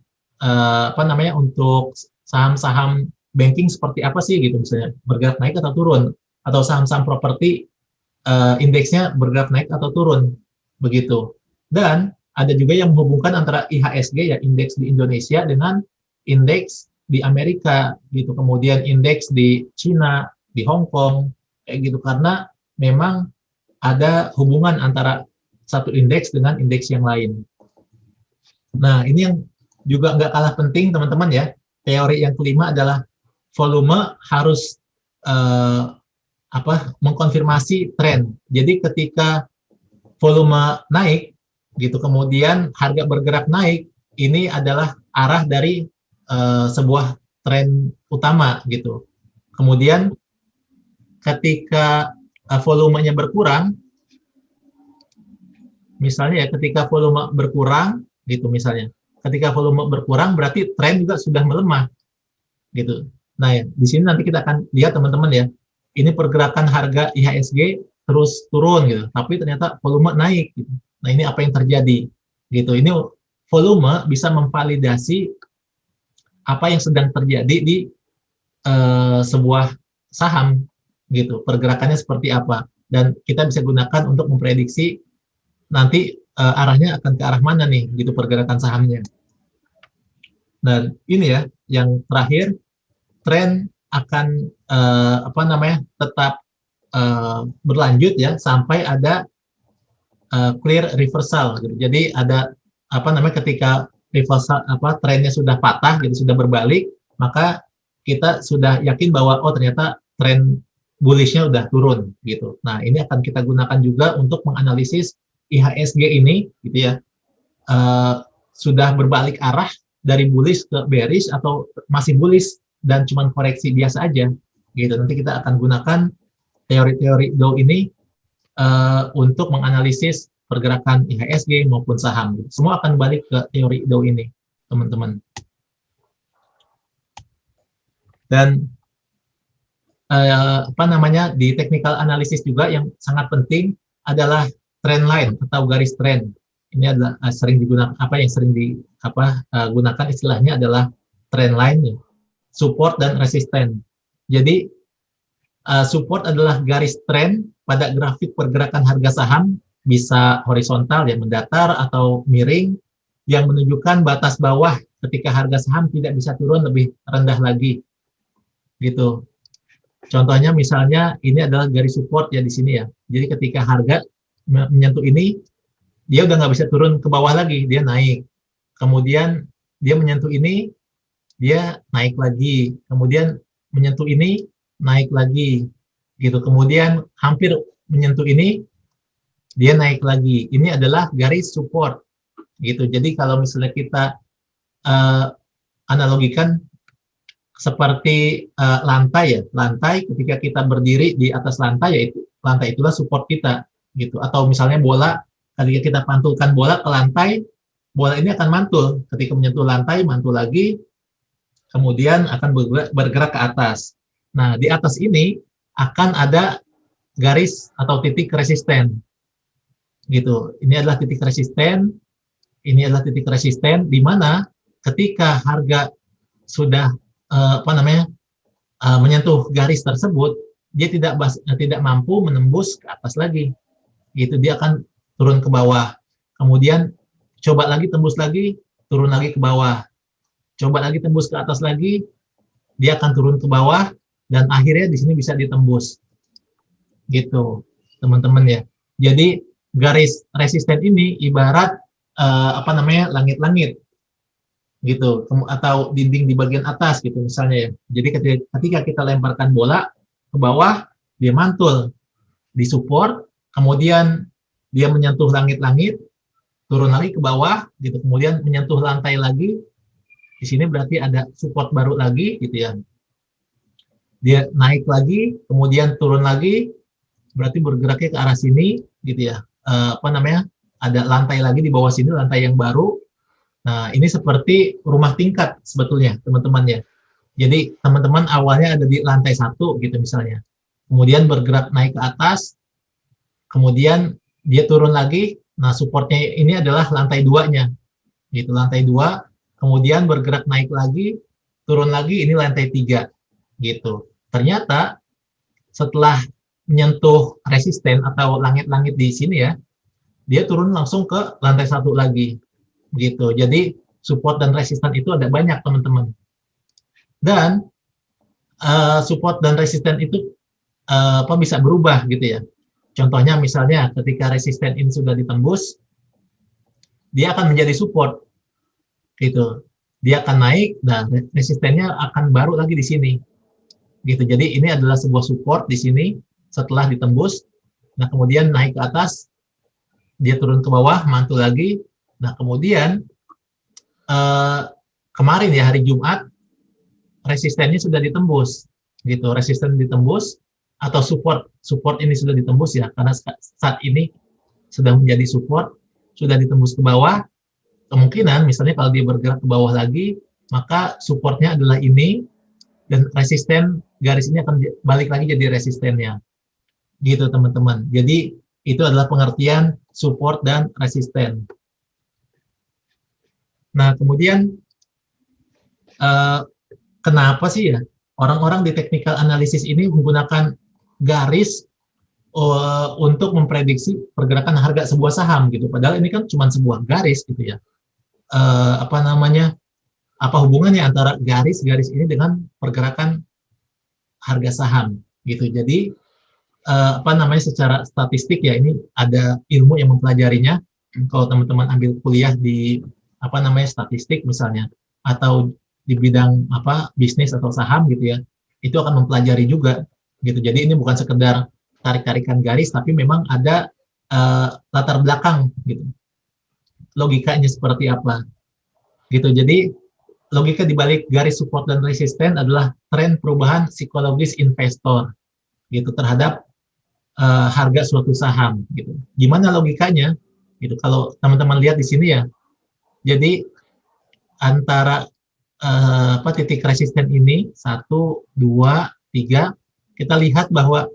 untuk saham-saham banking seperti apa sih gitu, misalnya bergerak naik atau turun, atau saham-saham properti indeksnya bergerak naik atau turun begitu. Dan ada juga yang menghubungkan antara IHSG ya, indeks di Indonesia, dengan indeks di Amerika gitu, kemudian indeks di Cina, di Hong Kong kayak gitu, karena memang ada hubungan antara satu indeks dengan indeks yang lain. Nah, ini yang juga nggak kalah penting teman-teman ya. Teori yang kelima adalah volume harus mengkonfirmasi tren. Jadi ketika volume naik gitu, kemudian harga bergerak naik, ini adalah arah dari sebuah tren utama gitu. Kemudian ketika volumenya berkurang, misalnya ya, ketika volume berkurang gitu misalnya, ketika volume berkurang berarti tren juga sudah melemah gitu. Nah ya, di sini nanti kita akan lihat teman-teman ya, ini pergerakan harga IHSG terus turun gitu, tapi ternyata volume naik gitu. Nah ini apa yang terjadi gitu. Ini volume bisa memvalidasi apa yang sedang terjadi di sebuah saham gitu, pergerakannya seperti apa, dan kita bisa gunakan untuk memprediksi nanti arahnya akan ke arah mana nih gitu pergerakan sahamnya. Dan ini ya yang terakhir, tren akan tetap berlanjut ya sampai ada clear reversal gitu. Jadi ada ketika reversal trennya sudah patah gitu, sudah berbalik, maka kita sudah yakin bahwa oh ternyata tren bullishnya udah turun gitu. Nah, ini akan kita gunakan juga untuk menganalisis IHSG ini gitu ya, sudah berbalik arah dari bullish ke bearish atau masih bullish dan cuma koreksi biasa aja gitu. Nanti kita akan gunakan teori-teori Dow ini untuk menganalisis pergerakan IHSG maupun saham. Semua akan balik ke teori Dow ini, teman-teman. Dan di technical analysis juga yang sangat penting adalah trend line atau garis trend. Ini adalah sering digunakan, gunakan istilahnya adalah trend line, support dan resisten. Jadi support adalah garis trend pada grafik pergerakan harga saham, bisa horizontal yang mendatar atau miring, yang menunjukkan batas bawah ketika harga saham tidak bisa turun lebih rendah lagi gitu. Contohnya misalnya ini adalah garis support ya di sini ya. Jadi ketika harga menyentuh ini, dia udah nggak bisa turun ke bawah lagi, dia naik. Kemudian dia menyentuh ini, dia naik lagi. Kemudian menyentuh ini, naik lagi. Gitu. Kemudian hampir menyentuh ini, dia naik lagi. Ini adalah garis support. Gitu. Jadi kalau misalnya kita analogikan seperti lantai ya, lantai ketika kita berdiri di atas lantai, yaitu lantai itulah support kita gitu. Atau misalnya bola, ketika kita pantulkan bola ke lantai, bola ini akan mantul, ketika menyentuh lantai mantul lagi, kemudian akan bergerak ke atas. Nah di atas ini akan ada garis atau titik resisten gitu. Ini adalah titik resisten, ini adalah titik resisten di mana ketika harga sudah menyentuh garis tersebut, dia tidak mampu menembus ke atas lagi, gitu. Dia akan turun ke bawah. Kemudian coba lagi tembus lagi, turun lagi ke bawah. Coba lagi tembus ke atas lagi, dia akan turun ke bawah dan akhirnya di sini bisa ditembus, gitu, teman-teman ya. Jadi garis resisten ini ibarat langit-langit. Gitu, atau dinding di bagian atas gitu misalnya ya. Jadi ketika kita lemparkan bola ke bawah, dia mantul di support, kemudian dia menyentuh langit-langit, turun lagi ke bawah gitu, kemudian menyentuh lantai lagi, Di sini berarti ada support baru lagi gitu ya. Dia naik lagi, kemudian turun lagi, berarti bergeraknya ke arah sini gitu ya. Apa namanya? Ada lantai lagi di bawah sini, lantai yang baru. Nah, ini seperti rumah tingkat sebetulnya, teman-teman ya. Jadi, teman-teman awalnya ada di lantai 1 gitu misalnya. Kemudian bergerak naik ke atas, kemudian dia turun lagi. Nah, supportnya ini adalah lantai 2-nya. Gitu, lantai 2, kemudian bergerak naik lagi, turun lagi, ini lantai 3. Gitu. Ternyata setelah menyentuh resisten atau langit-langit di sini ya, dia turun langsung ke lantai 1 lagi. Gitu. Jadi, support dan resisten itu ada banyak, teman-teman. Dan support dan resisten itu bisa berubah gitu ya. Contohnya misalnya ketika resisten ini sudah ditembus, dia akan menjadi support gitu. Dia akan naik dan resistennya akan baru lagi di sini. Gitu. Jadi ini adalah sebuah support di sini setelah ditembus. Nah, kemudian naik ke atas, dia turun ke bawah, mantul lagi. Nah, kemudian kemarin ya hari Jumat resistennya sudah ditembus. Gitu. Resisten ditembus atau support ini sudah ditembus ya, karena saat ini sudah menjadi support, sudah ditembus ke bawah. Kemungkinan misalnya kalau dia bergerak ke bawah lagi, maka supportnya adalah ini, dan resisten garis ini akan balik lagi jadi resistennya. Gitu teman-teman. Jadi itu adalah pengertian support dan resisten. Nah, kemudian kenapa sih ya orang-orang di technical analysis ini menggunakan garis untuk memprediksi pergerakan harga sebuah saham gitu. Padahal ini kan cuma sebuah garis gitu ya. Apa hubungannya antara garis-garis ini dengan pergerakan harga saham gitu. Jadi secara statistik ya, ini ada ilmu yang mempelajarinya. Kalau teman-teman ambil kuliah di statistik misalnya, atau di bidang bisnis atau saham gitu ya, itu akan mempelajari juga gitu. Jadi ini bukan sekedar tarik-tarikan garis, tapi memang ada latar belakang gitu, logikanya seperti apa gitu. Jadi logika dibalik garis support dan resisten adalah tren perubahan psikologis investor gitu terhadap harga suatu saham gitu. Gimana logikanya gitu? Kalau teman-teman lihat di sini ya, jadi antara titik resisten ini 1, 2, 3, kita lihat bahwa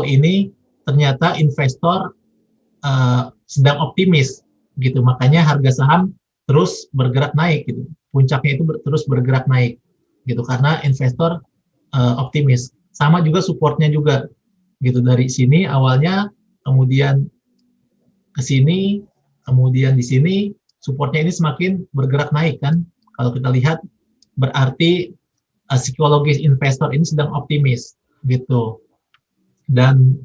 ini ternyata investor sedang optimis gitu, makanya harga saham terus bergerak naik gitu, puncaknya itu terus bergerak naik gitu karena investor optimis. Sama juga supportnya juga gitu, dari sini awalnya, kemudian ke sini, kemudian di sini supportnya ini semakin bergerak naik kan. Kalau kita lihat berarti psikologis investor ini sedang optimis gitu. Dan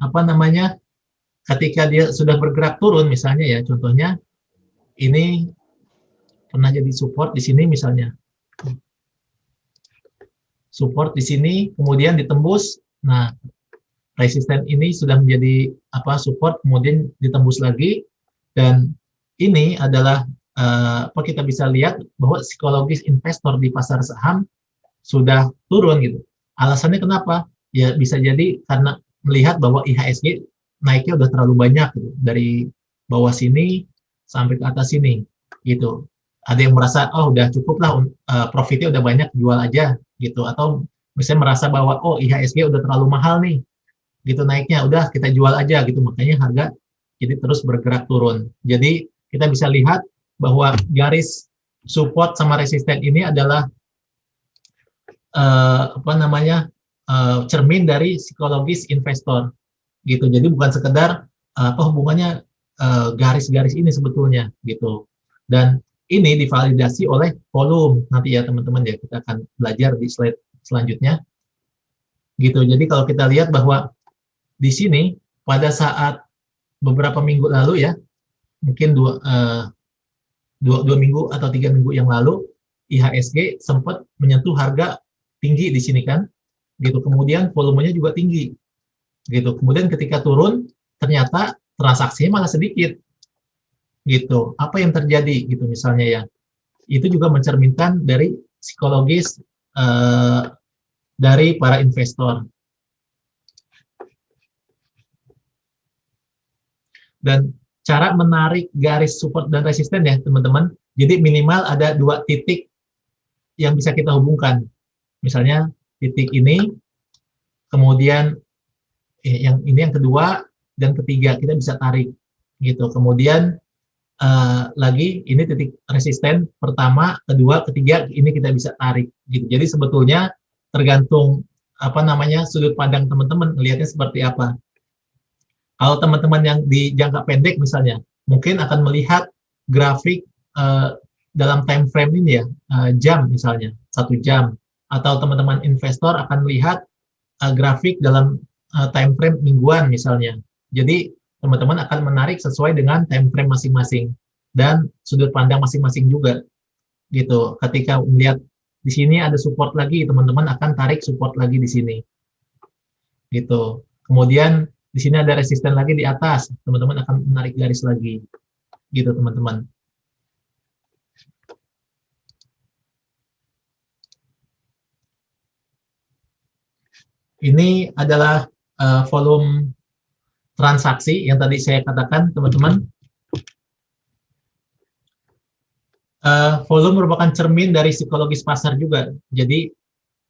ketika dia sudah bergerak turun misalnya ya, contohnya ini pernah jadi support di sini misalnya. Support di sini kemudian ditembus. Nah, resisten ini sudah menjadi support, kemudian ditembus lagi, dan ini adalah kita bisa lihat bahwa psikologis investor di pasar saham sudah turun gitu. Alasannya kenapa? Ya bisa jadi karena melihat bahwa IHSG naiknya udah terlalu banyak gitu, dari bawah sini sampai ke atas sini gitu. Ada yang merasa udah cukup lah, profitnya udah banyak, jual aja gitu. Atau misalnya merasa bahwa IHSG udah terlalu mahal nih gitu naiknya, udah kita jual aja gitu. Makanya harga jadi terus bergerak turun. Jadi kita bisa lihat bahwa garis support sama resisten ini adalah cermin dari psikologis investor gitu. Jadi bukan sekedar hubungannya garis-garis ini sebetulnya gitu. Dan ini divalidasi oleh volume nanti ya teman-teman ya, kita akan belajar di slide selanjutnya gitu. Jadi kalau kita lihat bahwa di sini pada saat beberapa minggu lalu ya, mungkin dua minggu atau 3 minggu yang lalu, IHSG sempat menyentuh harga tinggi di sini kan gitu, kemudian volumenya juga tinggi gitu. Kemudian ketika turun ternyata transaksinya malah sedikit gitu. Apa yang terjadi gitu misalnya ya, itu juga mencerminkan dari psikologis dari para investor. Dan cara menarik garis support dan resisten ya teman-teman. Jadi minimal ada 2 titik yang bisa kita hubungkan. Misalnya titik ini, kemudian yang ini yang kedua dan ketiga kita bisa tarik gitu. Kemudian lagi ini titik resisten pertama, kedua, ketiga ini kita bisa tarik gitu. Jadi sebetulnya tergantung sudut pandang teman-teman melihatnya seperti apa. Kalau teman-teman yang di jangka pendek misalnya, mungkin akan melihat grafik dalam time frame ini ya, jam misalnya, 1 jam. Atau teman-teman investor akan melihat grafik dalam time frame mingguan misalnya. Jadi teman-teman akan menarik sesuai dengan time frame masing-masing dan sudut pandang masing-masing juga. Gitu. Ketika melihat di sini ada support lagi, teman-teman akan tarik support lagi di sini. Gitu. Kemudian di sini ada resisten lagi di atas, teman-teman akan menarik garis lagi. Gitu, teman-teman. Ini adalah volume transaksi yang tadi saya katakan, teman-teman. Volume merupakan cermin dari psikologis pasar juga. Jadi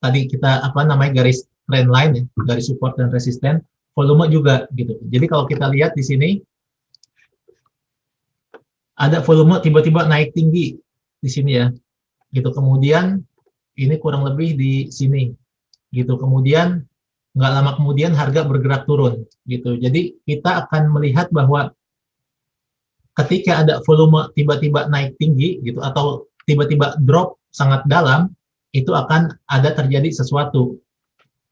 tadi kita garis trend line ya, garis support dan resisten, volume juga gitu. Jadi kalau kita lihat di sini ada volume tiba-tiba naik tinggi di sini ya. Gitu. Kemudian ini kurang lebih di sini. Gitu. Kemudian nggak lama kemudian harga bergerak turun gitu. Jadi kita akan melihat bahwa ketika ada volume tiba-tiba naik tinggi gitu atau tiba-tiba drop sangat dalam, itu akan ada terjadi sesuatu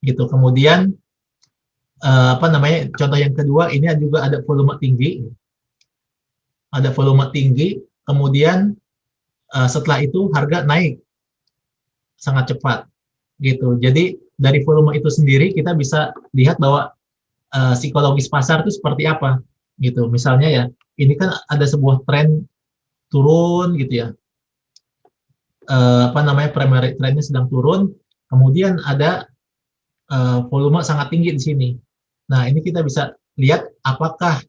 gitu. Kemudian contoh yang kedua, ini juga ada volume tinggi, kemudian setelah itu harga naik sangat cepat gitu. Jadi dari volume itu sendiri kita bisa lihat bahwa psikologis pasar itu seperti apa gitu. Misalnya ya, ini kan ada sebuah tren turun gitu ya, primary trendnya sedang turun, kemudian ada volume sangat tinggi di sini. Nah, ini kita bisa lihat apakah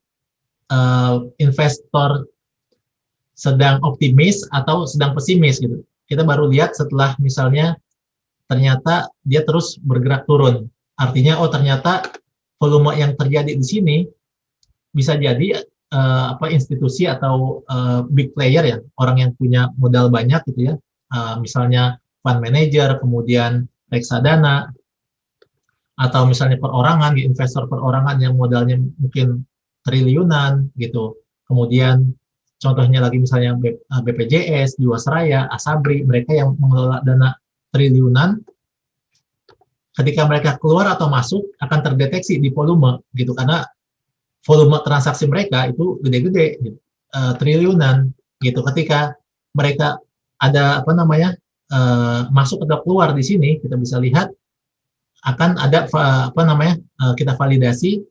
investor sedang optimis atau sedang pesimis gitu. Kita baru lihat setelah misalnya ternyata dia terus bergerak turun. Artinya, oh ternyata volume yang terjadi di sini bisa jadi institusi atau big player ya, orang yang punya modal banyak gitu ya. Misalnya fund manager, kemudian reksadana, atau misalnya perorangan, investor perorangan yang modalnya mungkin triliunan gitu. Kemudian contohnya lagi misalnya BPJS, Jiwasraya, Asabri, mereka yang mengelola dana triliunan, ketika mereka keluar atau masuk akan terdeteksi di volume gitu, karena volume transaksi mereka itu gede-gede gitu, triliunan gitu. Ketika mereka ada masuk atau keluar di sini, kita bisa lihat akan ada kita validasi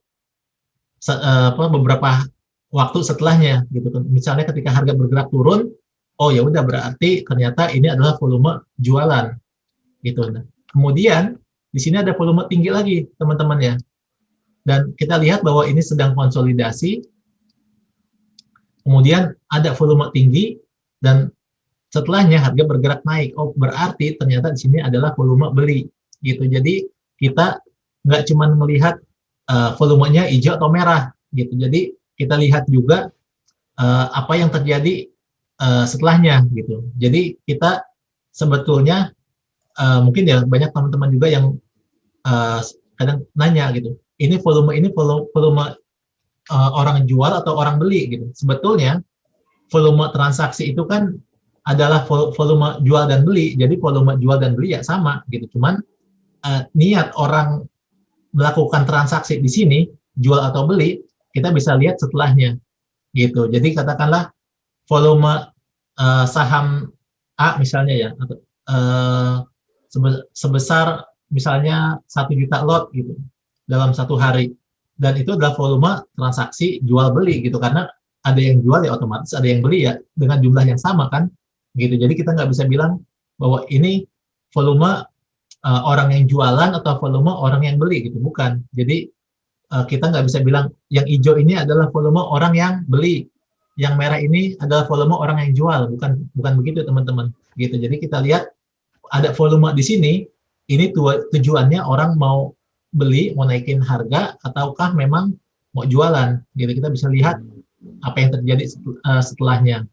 beberapa waktu setelahnya gitu. Misalnya ketika harga bergerak turun, oh ya udah berarti ternyata ini adalah volume jualan gitu. Nah, kemudian di sini ada volume tinggi lagi teman-teman ya, dan kita lihat bahwa ini sedang konsolidasi, kemudian ada volume tinggi dan setelahnya harga bergerak naik. Oh berarti ternyata di sini adalah volume beli gitu. Jadi kita nggak cuma melihat volumenya hijau atau merah gitu. Jadi kita lihat juga apa yang terjadi setelahnya gitu. Jadi kita sebetulnya mungkin ya banyak teman-teman juga yang kadang nanya gitu, ini volume orang jual atau orang beli gitu. Sebetulnya volume transaksi itu kan adalah volume jual dan beli. Jadi volume jual dan beli ya sama gitu. Cuman niat orang melakukan transaksi di sini, jual atau beli, kita bisa lihat setelahnya gitu. Jadi katakanlah volume saham A misalnya ya, sebesar misalnya 1 juta lot gitu dalam 1 hari, dan itu adalah volume transaksi jual beli gitu, karena ada yang jual ya otomatis ada yang beli ya dengan jumlah yang sama kan gitu. Jadi kita nggak bisa bilang bahwa ini volume orang yang jualan atau volume orang yang beli gitu, bukan. Jadi kita nggak bisa bilang yang hijau ini adalah volume orang yang beli, yang merah ini adalah volume orang yang jual, bukan begitu teman-teman. Gitu. Jadi kita lihat ada volume di sini, ini tujuannya orang mau beli, mau naikin harga, ataukah memang mau jualan. Gitu. Kita bisa lihat apa yang terjadi setelahnya.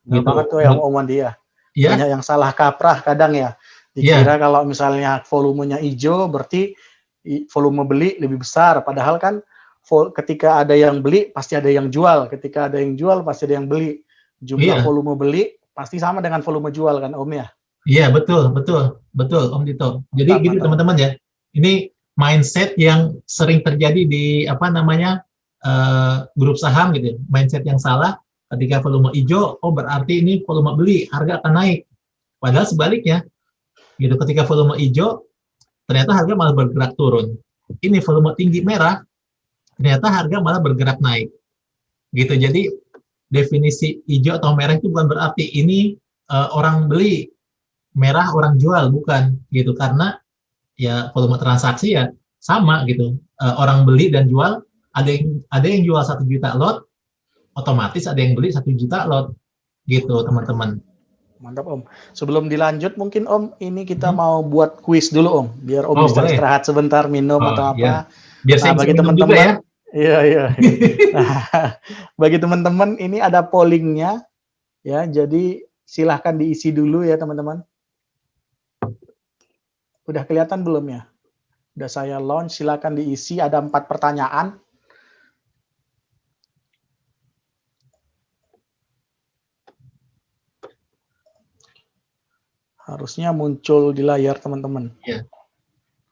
Benar Gitu. banget tuh yang Om Andi ya. Ya, Banyak yang salah kaprah kadang ya. Dikira kalau misalnya volumenya hijau berarti volume beli lebih besar. Padahal kan ketika ada yang beli pasti ada yang jual. Ketika ada yang jual pasti ada yang beli. Jumlah volume beli pasti sama dengan volume jual kan Om ya? Iya, betul Om Dito. Jadi gitu teman-teman ya. Ini mindset yang sering terjadi di grup saham gitu. Mindset yang salah. Ketika volume hijau, oh berarti ini volume beli, harga akan naik. Padahal sebaliknya, gitu. Ketika volume hijau, ternyata harga malah bergerak turun. Ini volume tinggi merah, ternyata harga malah bergerak naik. Gitu. Jadi definisi hijau atau merah itu bukan berarti ini orang beli, merah orang jual, bukan. Gitu. Karena ya volume transaksi ya sama gitu. Orang beli dan jual, ada yang jual 1 juta lot, otomatis ada yang beli 1 juta lot, gitu teman-teman. Mantap Om. Sebelum dilanjut mungkin Om, ini kita mau buat kuis dulu Om, biar Om bisa istirahat sebentar, minum atau apa. Iya. Biar saya bagi teman-teman, iya. Nah, bagi teman-teman ini ada pollingnya, ya. Jadi silahkan diisi dulu ya teman-teman. Udah kelihatan belum ya? Udah saya launch, silahkan diisi. Ada 4 pertanyaan. Harusnya muncul di layar teman-teman. Ya.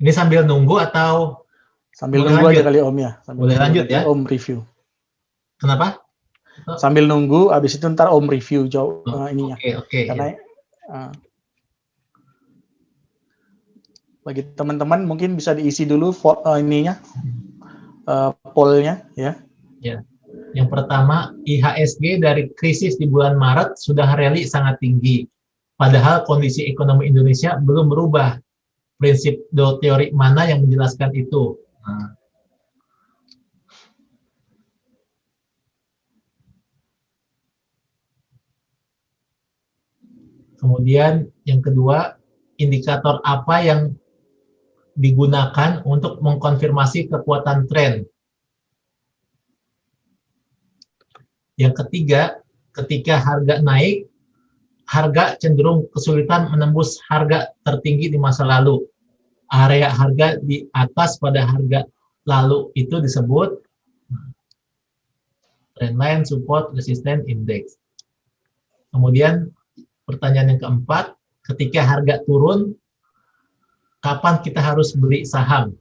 Ini sambil nunggu atau sambil nunggu aja kali Om ya? Boleh lanjut ya? Om review. Kenapa? Sambil nunggu, habis itu ntar Om review ininya. Oke. Karena bagi teman-teman mungkin bisa diisi dulu ininya, pollnya ya. Ya. Yang pertama, IHSG dari krisis di bulan Maret sudah rally sangat tinggi. Padahal kondisi ekonomi Indonesia belum berubah. Prinsip teori mana yang menjelaskan itu? Nah. Kemudian yang kedua, indikator apa yang digunakan untuk mengkonfirmasi kekuatan tren? Yang ketiga, ketika harga naik, harga cenderung kesulitan menembus harga tertinggi di masa lalu. Area harga di atas pada harga lalu itu disebut trendline, support, resistance, index. Kemudian pertanyaan yang keempat, ketika harga turun, kapan kita harus beli saham?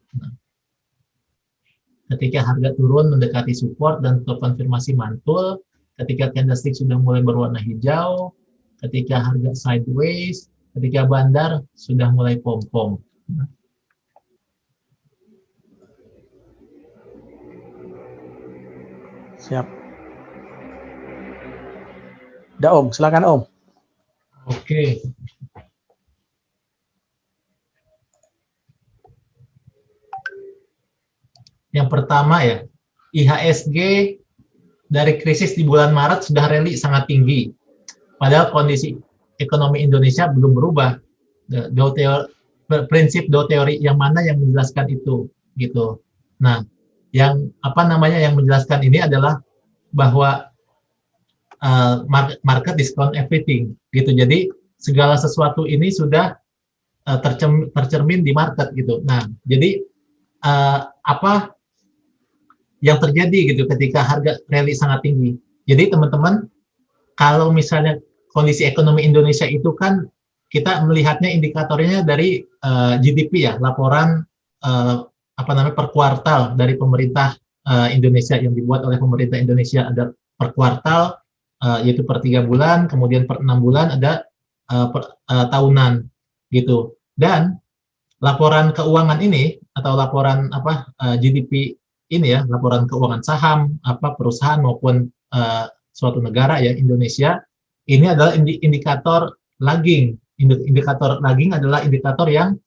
Ketika harga turun mendekati support dan konfirmasi mantul, ketika candlestick sudah mulai berwarna hijau, ketika harga sideways, ketika bandar sudah mulai pom-pom. Siap. Udah Om, silakan Om. Oke. Yang pertama ya, IHSG dari krisis di bulan Maret sudah rally sangat tinggi. Padahal kondisi ekonomi Indonesia belum berubah. Prinsip Dow teori yang mana yang menjelaskan itu, gitu. Nah, yang menjelaskan ini adalah bahwa market discount everything, gitu. Jadi segala sesuatu ini sudah tercermin di market, gitu. Nah, jadi apa yang terjadi gitu ketika harga rally sangat tinggi? Jadi teman-teman, kalau misalnya kondisi ekonomi Indonesia itu kan kita melihatnya indikatornya dari GDP ya, laporan per kuartal dari pemerintah Indonesia yang dibuat oleh pemerintah Indonesia, ada per kuartal yaitu per 3 bulan, kemudian per 6 bulan ada tahunan gitu. Dan laporan keuangan ini atau laporan GDP ini ya, laporan keuangan saham perusahaan maupun suatu negara ya, Indonesia, ini adalah indikator lagging, Indikator lagging adalah indikator yang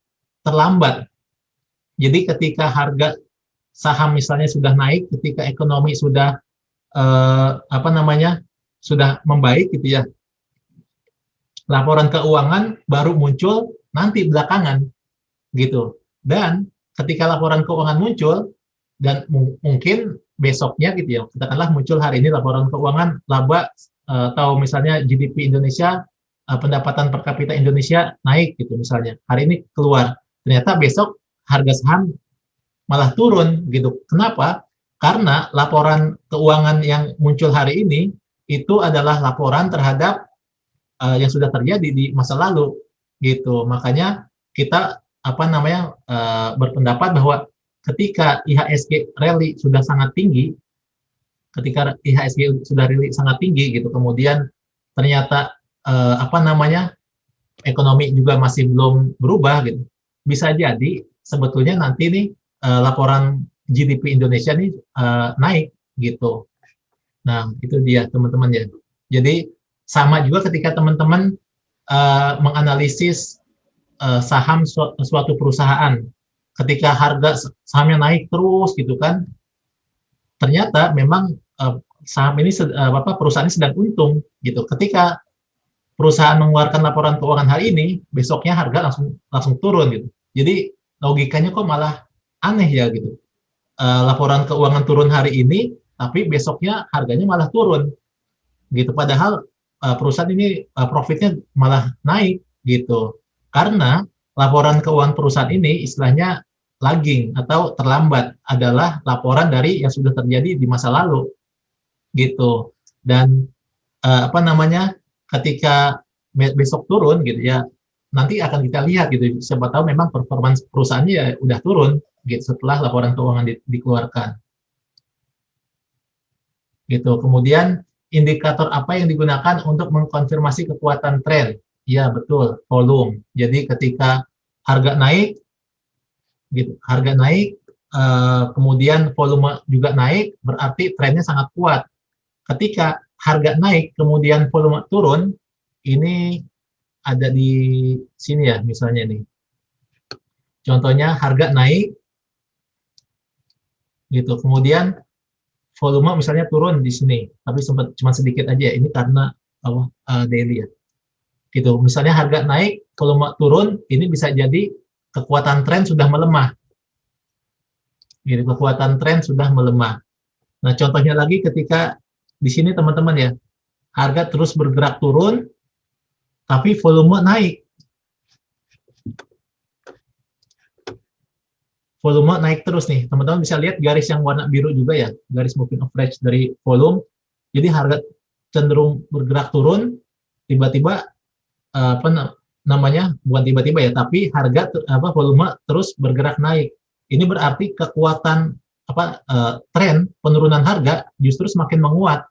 terlambat. Jadi ketika harga saham misalnya sudah naik, ketika ekonomi sudah sudah membaik gitu ya, laporan keuangan baru muncul nanti belakangan gitu. Dan ketika laporan keuangan muncul dan mungkin besoknya gitu ya, katakanlah muncul hari ini laporan keuangan laba atau misalnya GDP Indonesia, pendapatan per kapita Indonesia naik gitu misalnya. Hari ini keluar, ternyata besok harga saham malah turun gitu. Kenapa? Karena laporan keuangan yang muncul hari ini itu adalah laporan terhadap yang sudah terjadi di masa lalu gitu. Makanya kita berpendapat bahwa ketika IHSG rally sudah sangat tinggi, gitu, kemudian ternyata ekonomi juga masih belum berubah gitu, bisa jadi sebetulnya nanti nih laporan GDP Indonesia nih naik gitu. Nah itu dia teman-teman ya. Jadi sama juga ketika teman-teman menganalisis saham suatu perusahaan, ketika harga sahamnya naik terus gitu kan, ternyata memang saham ini perusahaan ini sedang untung gitu. Ketika perusahaan mengeluarkan laporan keuangan hari ini, besoknya harga langsung turun gitu. Jadi logikanya kok malah aneh ya gitu. Laporan keuangan turun hari ini, tapi besoknya harganya malah turun gitu. Padahal perusahaan ini profitnya malah naik gitu. Karena laporan keuangan perusahaan ini istilahnya lagging atau terlambat, adalah laporan dari yang sudah terjadi di masa lalu gitu. Dan ketika besok turun gitu ya, nanti akan kita lihat gitu, siapa tahu memang performance perusahaannya ya udah turun gitu setelah laporan keuangan dikeluarkan gitu. Kemudian indikator apa yang digunakan untuk mengkonfirmasi kekuatan tren? Ya betul, volume. Jadi ketika harga naik gitu, kemudian volume juga naik, berarti trennya sangat kuat. Ketika harga naik kemudian volume turun, ini ada di sini ya misalnya nih. Contohnya harga naik gitu, kemudian volume misalnya turun di sini, tapi cuma sedikit aja. Ini karena daily ya. Gitu. Misalnya harga naik, volume turun, ini bisa jadi kekuatan tren sudah melemah. Gitu, kekuatan tren sudah melemah. Nah, contohnya lagi ketika di sini teman-teman ya, harga terus bergerak turun, tapi volume naik. Volume naik terus nih, teman-teman bisa lihat garis yang warna biru juga ya, garis moving average dari volume. Jadi harga cenderung bergerak turun, tiba-tiba bukan tiba-tiba ya, tapi harga volume terus bergerak naik. Ini berarti kekuatan tren penurunan harga justru semakin menguat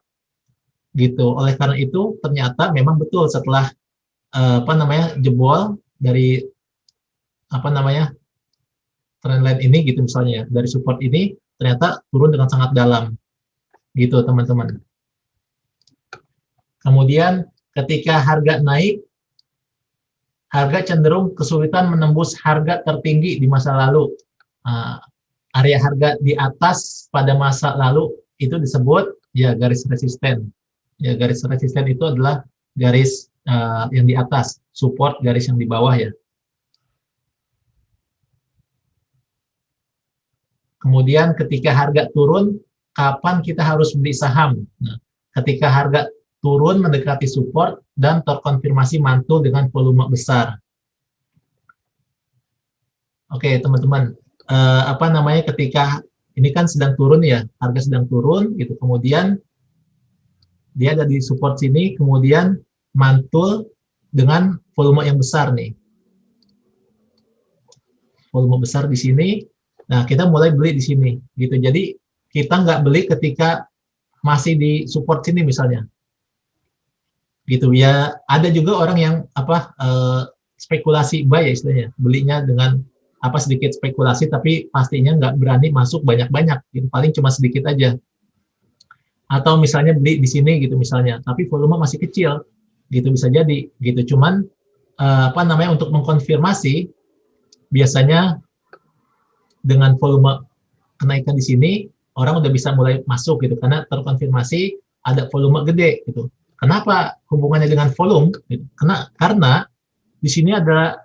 gitu. Oleh karena itu ternyata memang betul setelah jebol dari trendline ini gitu misalnya, dari support ini ternyata turun dengan sangat dalam gitu teman-teman. Kemudian ketika harga naik, harga cenderung kesulitan menembus harga tertinggi di masa lalu. Area harga di atas pada masa lalu itu disebut ya garis resisten. Ya, garis resisten itu adalah garis yang di atas, support garis yang di bawah ya. Kemudian ketika harga turun, kapan kita harus beli saham? Nah, ketika harga turun mendekati support dan terkonfirmasi mantul dengan volume besar. Oke, teman-teman, ketika ini kan sedang turun ya, harga sedang turun gitu, kemudian dia ada di support sini, kemudian mantul dengan volume yang besar nih. Volume besar di sini. Nah, kita mulai beli di sini, gitu. Jadi kita nggak beli ketika masih di support sini misalnya, gitu ya. Ada juga orang yang spekulasi buy ya istilahnya, belinya dengan sedikit spekulasi, tapi pastinya nggak berani masuk banyak-banyak, gitu. Paling cuma sedikit aja. Atau misalnya beli di sini gitu misalnya, tapi volume masih kecil, gitu bisa jadi, gitu. Cuman untuk mengkonfirmasi biasanya dengan volume kenaikan di sini orang udah bisa mulai masuk gitu karena terkonfirmasi ada volume gede gitu. Kenapa hubungannya dengan volume? Gitu. Karena di sini ada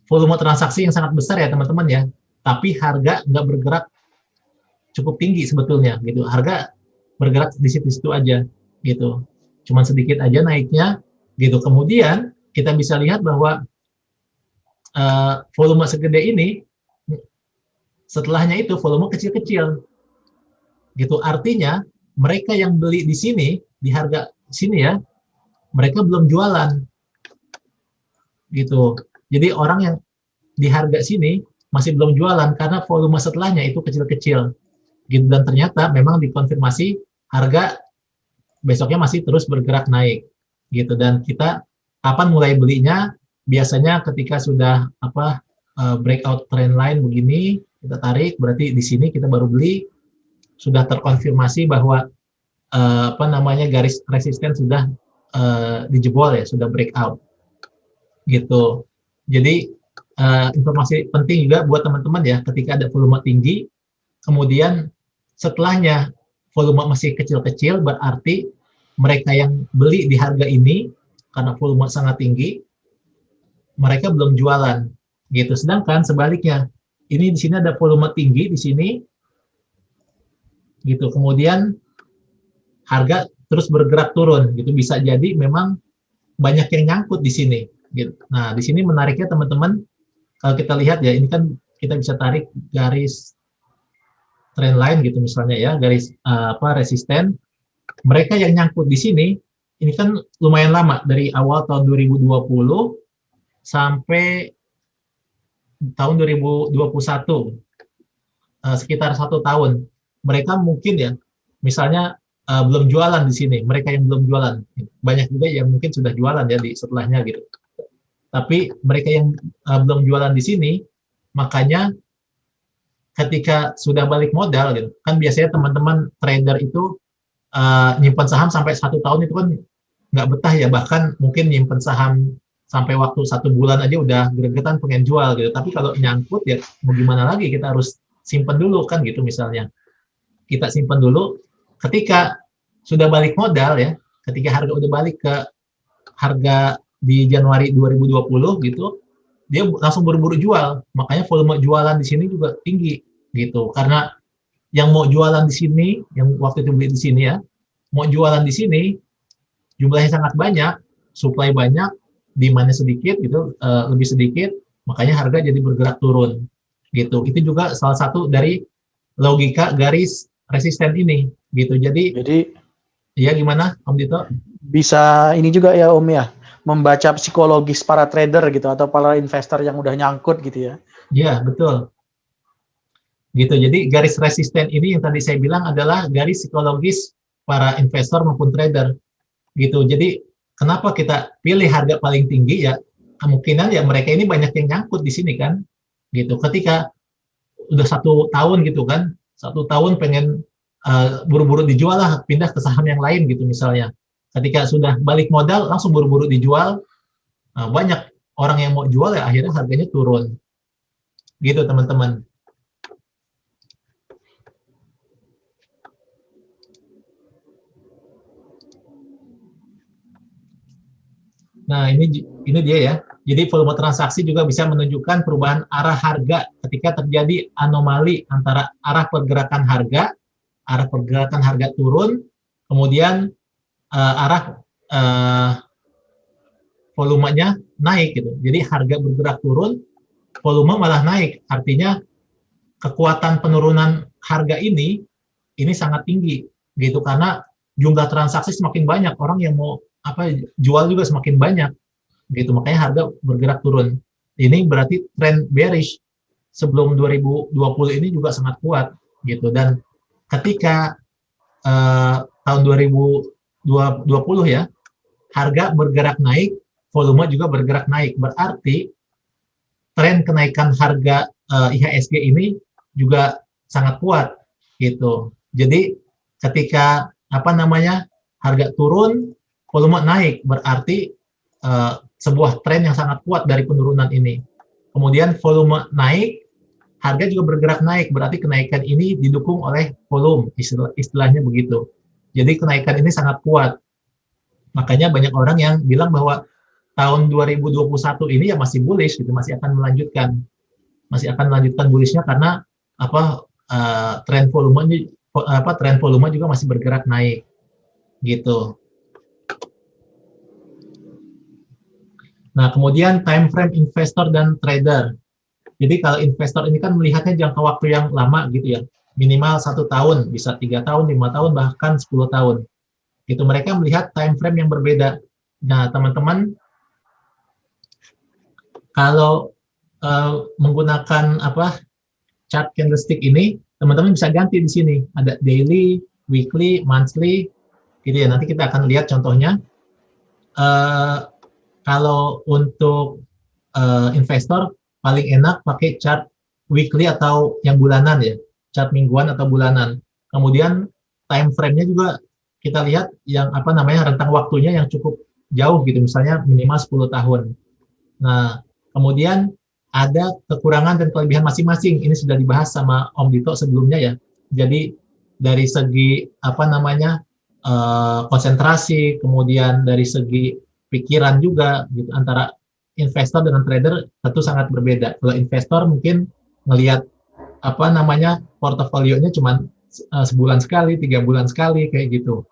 volume transaksi yang sangat besar ya teman-teman ya, tapi harga nggak bergerak cukup tinggi sebetulnya gitu. Harga bergerak di situ-situ aja gitu. Cuman sedikit aja naiknya gitu. Kemudian kita bisa lihat bahwa volume segede ini setelahnya itu volume kecil-kecil gitu. Artinya mereka yang beli di sini di harga sini ya, mereka belum jualan gitu. Jadi orang yang di harga sini masih belum jualan karena volume setelahnya itu kecil-kecil gitu. Dan ternyata memang dikonfirmasi harga besoknya masih terus bergerak naik gitu. Dan kita kapan mulai belinya? Biasanya ketika sudah breakout trend line begini, kita tarik, berarti di sini kita baru beli, sudah terkonfirmasi bahwa garis resisten sudah dijebol ya, sudah breakout gitu. Jadi informasi penting juga buat teman-teman ya, ketika ada volume tinggi, kemudian setelahnya volume masih kecil-kecil, berarti mereka yang beli di harga ini karena volume sangat tinggi, mereka belum jualan gitu. Sedangkan sebaliknya, ini di sini ada volume tinggi di sini gitu. Kemudian harga terus bergerak turun gitu. Bisa jadi memang banyak yang nyangkut di sini gitu. Nah, di sini menariknya teman-teman, kalau kita lihat ya, ini kan kita bisa tarik garis trend line gitu misalnya ya, garis resisten. Mereka yang nyangkut di sini ini kan lumayan lama, dari awal tahun 2020 sampai tahun 2021, sekitar 1 tahun. Mereka mungkin ya, misalnya belum jualan di sini, mereka yang belum jualan. Banyak juga yang mungkin sudah jualan ya di setelahnya gitu. Tapi mereka yang belum jualan di sini, makanya ketika sudah balik modal gitu, kan biasanya teman-teman trader itu nyimpan saham sampai 1 tahun itu kan nggak betah ya, bahkan mungkin nyimpan saham sampai waktu 1 bulan aja udah gregetan pengen jual gitu. Tapi kalau nyangkut ya mau gimana lagi, kita harus simpan dulu kan gitu. Misalnya kita simpan dulu, ketika sudah balik modal ya, ketika harga udah balik ke harga di Januari 2020 gitu, dia langsung buru-buru jual. Makanya volume jualan di sini juga tinggi gitu, karena yang mau jualan di sini, yang waktu itu beli di sini ya, mau jualan di sini jumlahnya sangat banyak, supply banyak, demand-nya sedikit gitu, lebih sedikit, makanya harga jadi bergerak turun gitu. Itu juga salah satu dari logika garis resisten ini gitu. Jadi ya gimana Om Dito? Bisa ini juga ya Om ya, membaca psikologis para trader gitu atau para investor yang udah nyangkut gitu ya. Iya, betul. Gitu. Jadi garis resisten ini yang tadi saya bilang adalah garis psikologis para investor maupun trader. Gitu. Jadi kenapa kita pilih harga paling tinggi ya? Kemungkinan ya mereka ini banyak yang nyangkut di sini kan. Gitu. Ketika udah 1 tahun gitu kan, 1 tahun pengen buru-buru dijual lah, pindah ke saham yang lain gitu misalnya. Ketika sudah balik modal langsung buru-buru dijual, banyak orang yang mau jual ya akhirnya harganya turun. Gitu teman-teman. Nah, ini dia ya. Jadi volume transaksi juga bisa menunjukkan perubahan arah harga ketika terjadi anomali antara arah pergerakan harga turun, kemudian arah volumenya naik gitu. Jadi harga bergerak turun, volume malah naik. Artinya kekuatan penurunan harga ini sangat tinggi gitu, karena jumlah transaksi semakin banyak, orang yang mau jual juga semakin banyak gitu, makanya harga bergerak turun. Ini berarti tren bearish sebelum 2020 ini juga sangat kuat gitu. Dan ketika tahun 2020 ya, harga bergerak naik, volume juga bergerak naik, berarti tren kenaikan harga IHSG ini juga sangat kuat gitu. Jadi ketika harga turun, volume naik, berarti sebuah tren yang sangat kuat dari penurunan ini. Kemudian volume naik, harga juga bergerak naik, berarti kenaikan ini didukung oleh volume, istilahnya begitu. Jadi kenaikan ini sangat kuat. Makanya banyak orang yang bilang bahwa tahun 2021 ini ya masih bullish gitu, masih akan melanjutkan bullishnya karena tren volume juga masih bergerak naik gitu. Nah, kemudian time frame investor dan trader. Jadi kalau investor ini kan melihatnya jangka waktu yang lama gitu ya, minimal 1 tahun, bisa 3 tahun, 5 tahun, bahkan 10 tahun. Gitu, mereka melihat time frame yang berbeda. Nah, teman-teman, kalau menggunakan chart candlestick ini, teman-teman bisa ganti di sini. Ada daily, weekly, monthly, gitu ya. Nanti kita akan lihat contohnya. Kalau untuk investor, paling enak pakai chart weekly atau yang bulanan ya, chart mingguan atau bulanan. Kemudian time frame-nya juga kita lihat yang rentang waktunya yang cukup jauh gitu, misalnya minimal 10 tahun. Nah, kemudian ada kekurangan dan kelebihan masing-masing. Ini sudah dibahas sama Om Dito sebelumnya ya. Jadi dari segi konsentrasi, kemudian dari segi pikiran juga gitu, antara investor dengan trader tentu sangat berbeda. Kalau investor mungkin ngelihat portofolionya cuma sebulan sekali, 3 bulan sekali kayak gitu.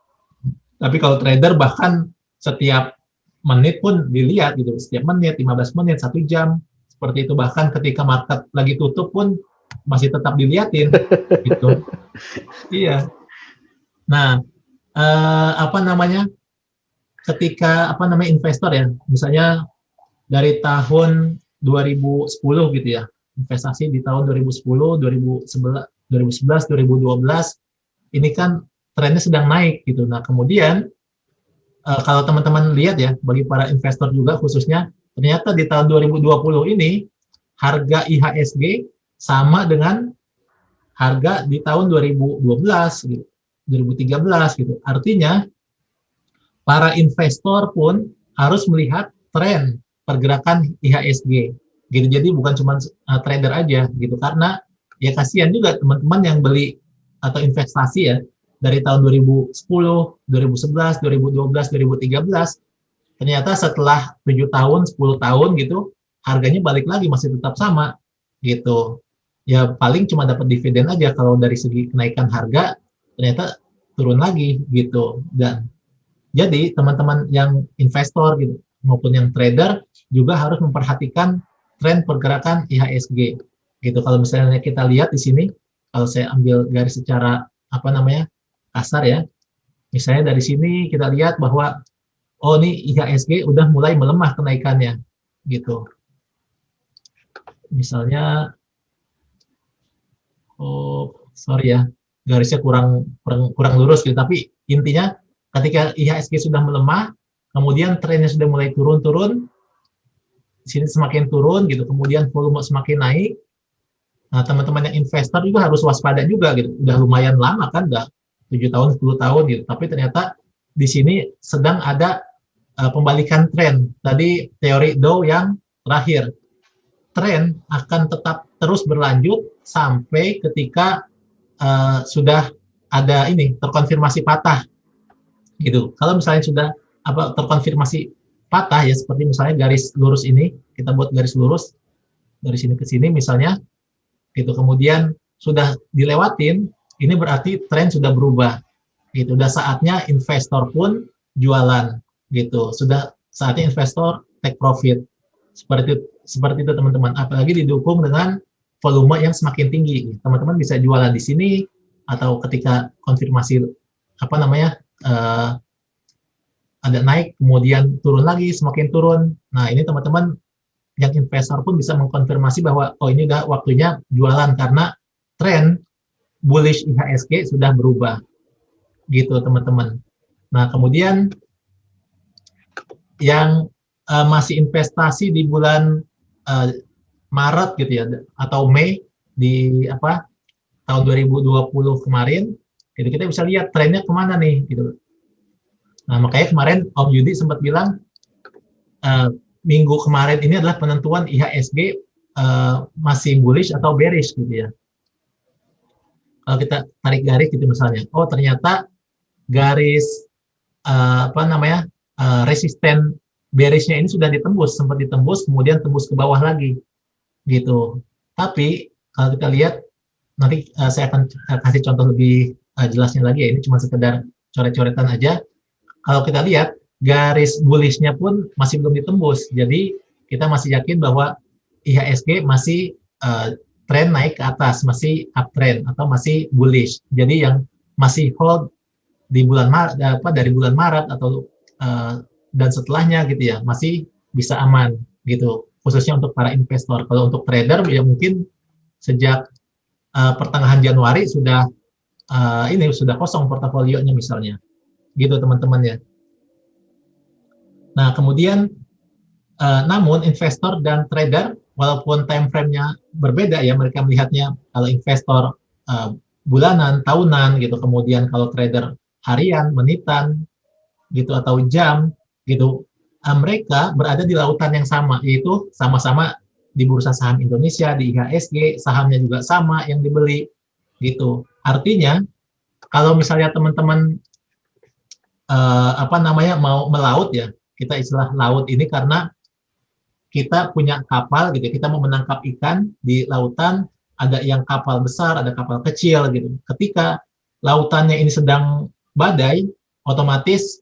Tapi kalau trader bahkan setiap menit pun dilihat gitu, setiap menit, 15 menit, 1 jam, seperti itu. Bahkan ketika market lagi tutup pun masih tetap dilihatin gitu. Iya. Nah, ketika investor ya, misalnya dari tahun 2010 gitu ya, investasi di tahun 2010, 2011, 2012, ini kan trennya sedang naik gitu. Nah, kemudian kalau teman-teman lihat ya, bagi para investor juga khususnya, ternyata di tahun 2020 ini harga IHSG sama dengan harga di tahun 2012 gitu, 2013 gitu. Artinya para investor pun harus melihat tren pergerakan IHSG gitu. Jadi bukan cuma trader aja gitu, karena ya kasihan juga teman-teman yang beli atau investasi ya dari tahun 2010, 2011, 2012, 2013, ternyata setelah 7 tahun, 10 tahun gitu, harganya balik lagi masih tetap sama gitu. Ya paling cuma dapat dividen aja, kalau dari segi kenaikan harga ternyata turun lagi gitu. Dan jadi teman-teman yang investor gitu maupun yang trader juga harus memperhatikan tren pergerakan IHSG gitu. Kalau misalnya kita lihat di sini, kalau saya ambil garis secara kasar ya, misalnya dari sini kita lihat bahwa ini IHSG udah mulai melemah kenaikannya gitu. Misalnya, sorry ya, garisnya kurang lurus gitu, tapi intinya ketika IHSG sudah melemah, kemudian trennya sudah mulai turun, di sini semakin turun gitu, kemudian volume semakin naik. Nah, teman-teman yang investor juga harus waspada juga gitu. Udah lumayan lama kan, udah 7 tahun, 10 tahun gitu. Tapi ternyata di sini sedang ada pembalikan tren. Tadi teori Dow yang terakhir. Tren akan tetap terus berlanjut sampai ketika sudah ada terkonfirmasi patah gitu. Kalau misalnya sudah terkonfirmasi patah ya, seperti misalnya garis lurus ini, kita buat garis lurus dari sini ke sini misalnya gitu, kemudian sudah dilewatin, ini berarti tren sudah berubah gitu. Udah saatnya investor pun jualan gitu. Sudah saatnya investor take profit. Seperti itu teman-teman. Apalagi didukung dengan volume yang semakin tinggi. Teman-teman bisa jualan di sini, atau ketika konfirmasi ada naik, kemudian turun lagi, semakin turun. Nah, ini teman-teman yang investor pun bisa mengkonfirmasi bahwa ini udah waktunya jualan karena tren bullish IHSG sudah berubah. Gitu, teman-teman. Nah, kemudian yang masih investasi di bulan Maret gitu ya, atau Mei di tahun 2020 kemarin, gitu, kita bisa lihat trennya kemana nih gitu. Nah, makanya kemarin Om Yudi sempat bilang minggu kemarin ini adalah penentuan IHSG masih bullish atau bearish gitu ya. Kalau kita tarik garis gitu misalnya, oh ternyata garis resisten bearishnya ini sudah ditembus, sempat ditembus, kemudian tembus ke bawah lagi gitu. Tapi kalau kita lihat nanti saya akan kasih contoh lebih jelasnya lagi ya, ini cuma sekedar coret-coretan aja. Kalau kita lihat garis bullishnya pun masih belum ditembus, jadi kita masih yakin bahwa IHSG masih tren naik ke atas, masih uptrend atau masih bullish. Jadi yang masih hold di bulan Maret, dari bulan Maret atau dan setelahnya gitu ya, masih bisa aman gitu, khususnya untuk para investor. Kalau untuk trader ya mungkin sejak pertengahan Januari sudah sudah kosong portofolionya misalnya, gitu teman-teman ya. Nah kemudian namun investor dan trader walaupun time frame-nya berbeda ya, mereka melihatnya kalau investor bulanan, tahunan gitu, kemudian kalau trader harian, menitan gitu atau jam gitu, mereka berada di lautan yang sama, yaitu sama-sama di Bursa Saham Indonesia, di IHSG, sahamnya juga sama yang dibeli gitu. Artinya kalau misalnya teman-teman mau melaut ya, kita istilah laut ini karena kita punya kapal gitu, kita mau menangkap ikan di lautan, ada yang kapal besar, ada kapal kecil gitu. Ketika lautannya ini sedang badai, otomatis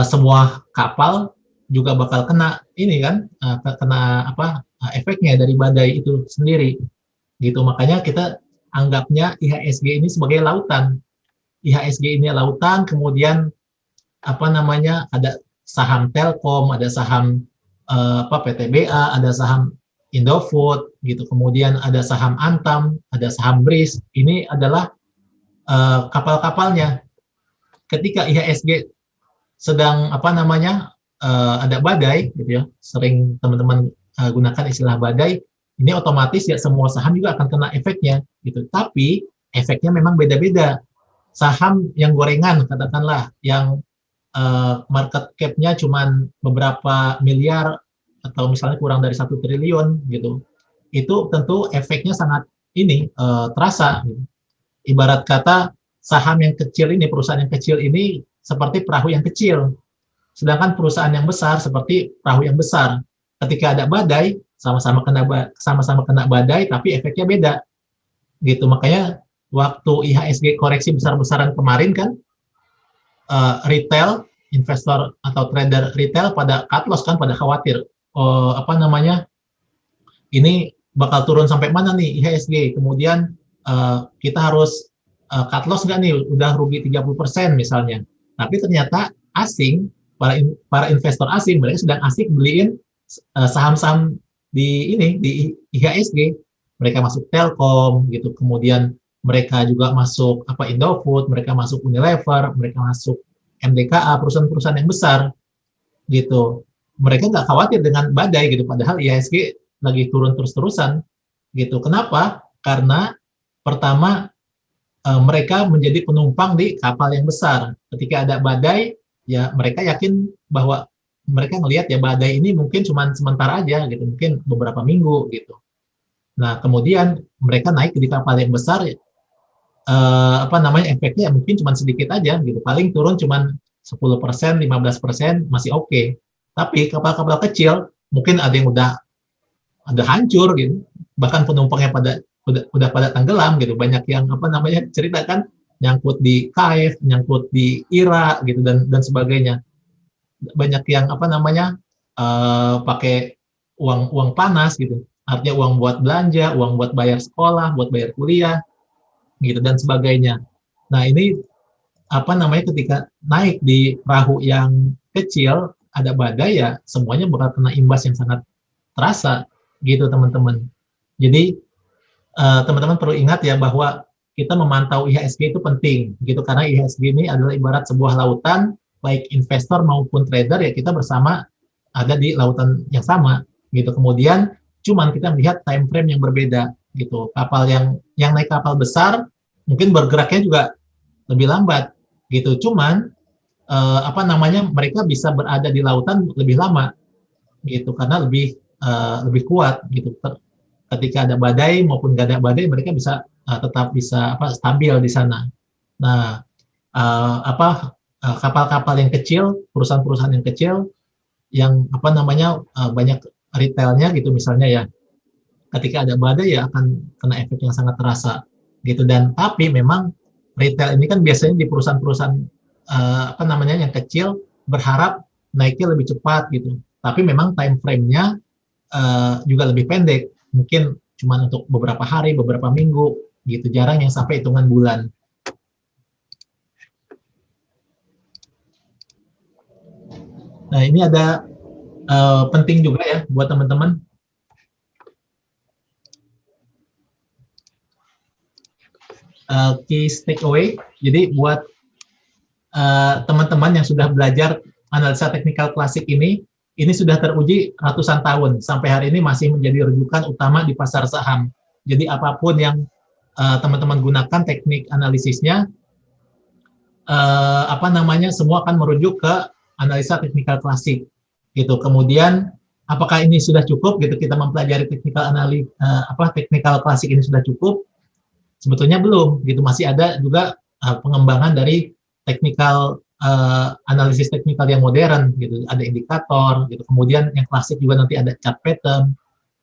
semua kapal juga bakal kena ini kan, efeknya dari badai itu sendiri gitu. Makanya kita anggapnya IHSG ini sebagai lautan. IHSG ini lautan, kemudian ada saham Telkom, ada saham PTBA, ada saham Indofood gitu, kemudian ada saham Antam, ada saham BRIS. Ini adalah kapal-kapalnya. Ketika IHSG sedang ada badai gitu ya, sering teman-teman gunakan istilah badai, ini otomatis ya semua saham juga akan kena efeknya gitu. Tapi efeknya memang beda-beda. Saham yang gorengan katakanlah, yang market cap-nya cuma beberapa miliar atau misalnya kurang dari 1 triliun gitu, itu tentu efeknya sangat terasa gitu. Ibarat kata saham yang kecil ini, perusahaan yang kecil ini seperti perahu yang kecil, sedangkan perusahaan yang besar seperti perahu yang besar. Ketika ada badai, sama-sama kena badai, tapi efeknya beda gitu. Makanya waktu IHSG koreksi besar-besaran kemarin kan, retail investor atau trader retail pada cut loss kan, pada khawatir ini bakal turun sampai mana nih IHSG, kemudian kita harus cut loss nggak nih, udah rugi 30% misalnya. Tapi ternyata asing, para investor asing, mereka sedang asik beliin saham-saham di IHSG. Mereka masuk Telkom gitu, kemudian mereka juga masuk Indofood, mereka masuk Unilever, mereka masuk MDKA, perusahaan-perusahaan yang besar gitu. Mereka nggak khawatir dengan badai gitu, padahal IHSG lagi turun terus-terusan gitu. Kenapa? Karena pertama mereka menjadi penumpang di kapal yang besar. Ketika ada badai, ya mereka yakin bahwa mereka ngelihat ya badai ini mungkin cuma sementara aja gitu, mungkin beberapa minggu gitu. Nah kemudian mereka naik di kapal yang besar, efeknya mungkin cuma sedikit aja gitu, paling turun cuma 10%, 15% masih oke. Tapi kapal-kapal kecil mungkin ada yang udah hancur gitu, bahkan penumpangnya udah pada tenggelam gitu. Banyak yang cerita kan, nyangkut di KF, nyangkut di IRA gitu dan sebagainya. Banyak yang pakai uang panas gitu, artinya uang buat belanja, uang buat bayar sekolah, buat bayar kuliah gitu dan sebagainya. Nah ini ketika naik di perahu yang kecil, ada badai ya semuanya bakal kena imbas yang sangat terasa gitu teman-teman. Jadi teman-teman perlu ingat ya bahwa kita memantau IHSG itu penting gitu, karena IHSG ini adalah ibarat sebuah lautan, baik investor maupun trader ya kita bersama ada di lautan yang sama gitu. Kemudian cuman kita melihat time frame yang berbeda gitu. Kapal yang naik kapal besar mungkin bergeraknya juga lebih lambat gitu. Cuman mereka bisa berada di lautan lebih lama gitu, karena lebih kuat gitu. Ketika ada badai maupun nggak ada badai, mereka bisa tetap bisa stabil di sana. Nah, kapal-kapal yang kecil, perusahaan-perusahaan yang kecil, yang banyak retailnya gitu misalnya ya, ketika ada badai ya akan kena efek yang sangat terasa gitu. Dan tapi memang retail ini kan biasanya di perusahaan-perusahaan yang kecil berharap naiknya lebih cepat gitu. Tapi memang time frame-nya juga lebih pendek, mungkin cuma untuk beberapa hari, beberapa minggu gitu, jarang yang sampai hitungan bulan. Nah, ini ada penting juga ya buat teman-teman. Key takeaway. Jadi buat teman-teman yang sudah belajar analisa teknikal klasik ini sudah teruji ratusan tahun. Sampai hari ini masih menjadi rujukan utama di pasar saham. Jadi apapun yang teman-teman gunakan teknik analisisnya, semua akan merujuk ke analisa teknikal klasik. Gitu. Kemudian apakah ini sudah cukup? Gitu, kita mempelajari teknikal klasik ini sudah cukup? Sebetulnya belum, gitu, masih ada juga pengembangan dari analisis teknikal yang modern, gitu, ada indikator, gitu, kemudian yang klasik juga nanti ada chart pattern,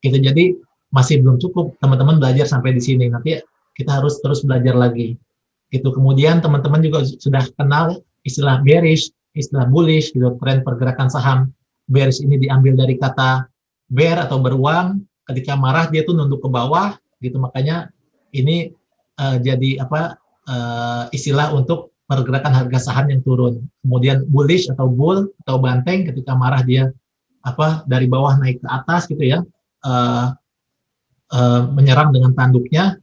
gitu. Jadi masih belum cukup teman-teman belajar sampai di sini, nanti kita harus terus belajar lagi, gitu. Kemudian teman-teman juga sudah kenal istilah bearish, istilah bullish, gitu, tren pergerakan saham. Bearish ini diambil dari kata bear atau beruang, ketika marah dia tuh nunduk ke bawah, gitu, makanya ini jadi istilah untuk pergerakan harga saham yang turun. Kemudian bullish atau bull atau banteng, ketika marah dia dari bawah naik ke atas gitu ya, menyerang dengan tanduknya.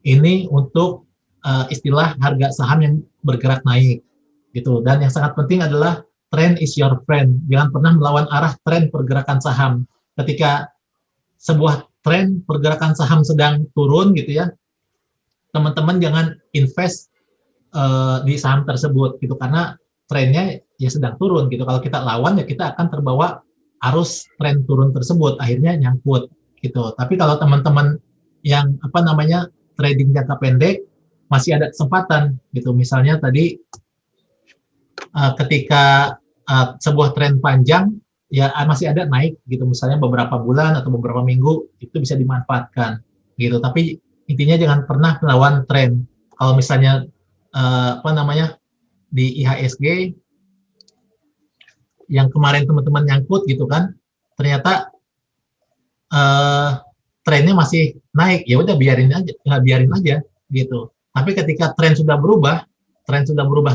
Ini untuk istilah harga saham yang bergerak naik gitu. Dan yang sangat penting adalah trend is your friend. Jangan pernah melawan arah tren pergerakan saham. Ketika sebuah tren pergerakan saham sedang turun gitu ya, teman-teman jangan invest di saham tersebut gitu, karena trennya ya sedang turun gitu. Kalau kita lawan ya kita akan terbawa arus tren turun tersebut, akhirnya nyangkut gitu. Tapi kalau teman-teman yang trading jangka pendek, masih ada kesempatan gitu. Misalnya tadi ketika sebuah tren panjang ya masih ada naik gitu, misalnya beberapa bulan atau beberapa minggu, itu bisa dimanfaatkan gitu. Tapi intinya jangan pernah melawan tren. Kalau misalnya di IHSG yang kemarin teman-teman nyangkut gitu kan, ternyata trennya masih naik, ya udah biarin aja gitu. Tapi ketika tren sudah berubah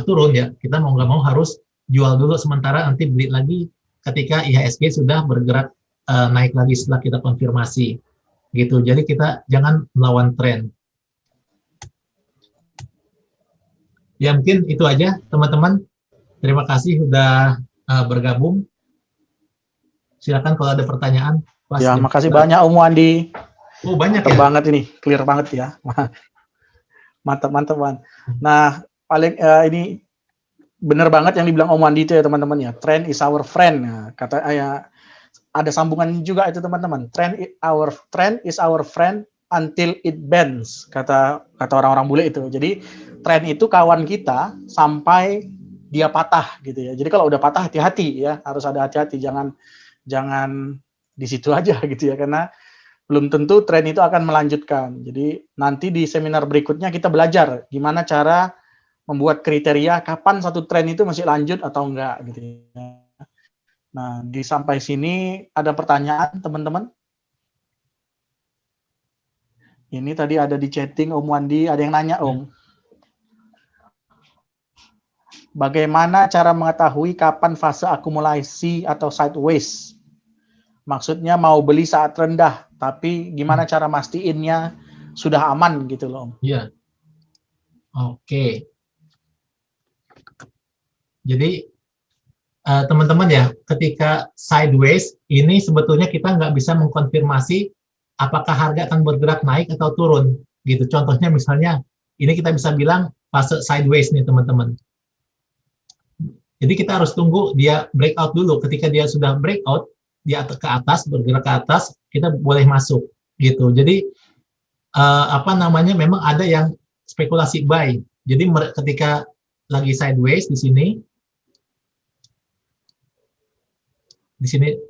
turun ya, kita mau nggak mau harus jual dulu sementara, nanti beli lagi ketika IHSG sudah bergerak naik lagi setelah kita konfirmasi. Gitu. Jadi kita jangan melawan tren. Ya mungkin itu aja teman-teman. Terima kasih sudah bergabung. Silakan kalau ada pertanyaan. Ya, makasih banyak Om Wandi. Oh, banyak mantap ya? Banget ini, clear banget ya. Mantap, Wan. Nah, paling ini benar banget yang dibilang Om Wandi itu ya teman-teman ya. Trend is our friend. Nah, kata ada sambungan juga itu teman-teman. Trend is our friend until it bends, kata orang-orang bule itu. Jadi tren itu kawan kita sampai dia patah gitu ya. Jadi kalau udah patah hati-hati ya, harus ada hati-hati, jangan di situ aja gitu ya, karena belum tentu tren itu akan melanjutkan. Jadi nanti di seminar berikutnya kita belajar gimana cara membuat kriteria kapan satu tren itu masih lanjut atau enggak gitu ya. Nah, sampai sini ada pertanyaan teman-teman? Ini tadi ada di chatting Om Wandi, ada yang nanya Om. Bagaimana cara mengetahui kapan fase akumulasi atau sideways? Maksudnya mau beli saat rendah, tapi gimana cara mastiinnya sudah aman gitu loh Om? Iya. Oke. Jadi teman-teman ya, ketika sideways ini sebetulnya kita nggak bisa mengkonfirmasi apakah harga akan bergerak naik atau turun gitu. Contohnya misalnya ini kita bisa bilang fase sideways nih teman-teman. Jadi kita harus tunggu dia breakout dulu. Ketika dia sudah breakout, ke atas, bergerak ke atas, kita boleh masuk gitu. Jadi apa namanya, memang ada yang spekulasi buy. Jadi ketika lagi sideways di sini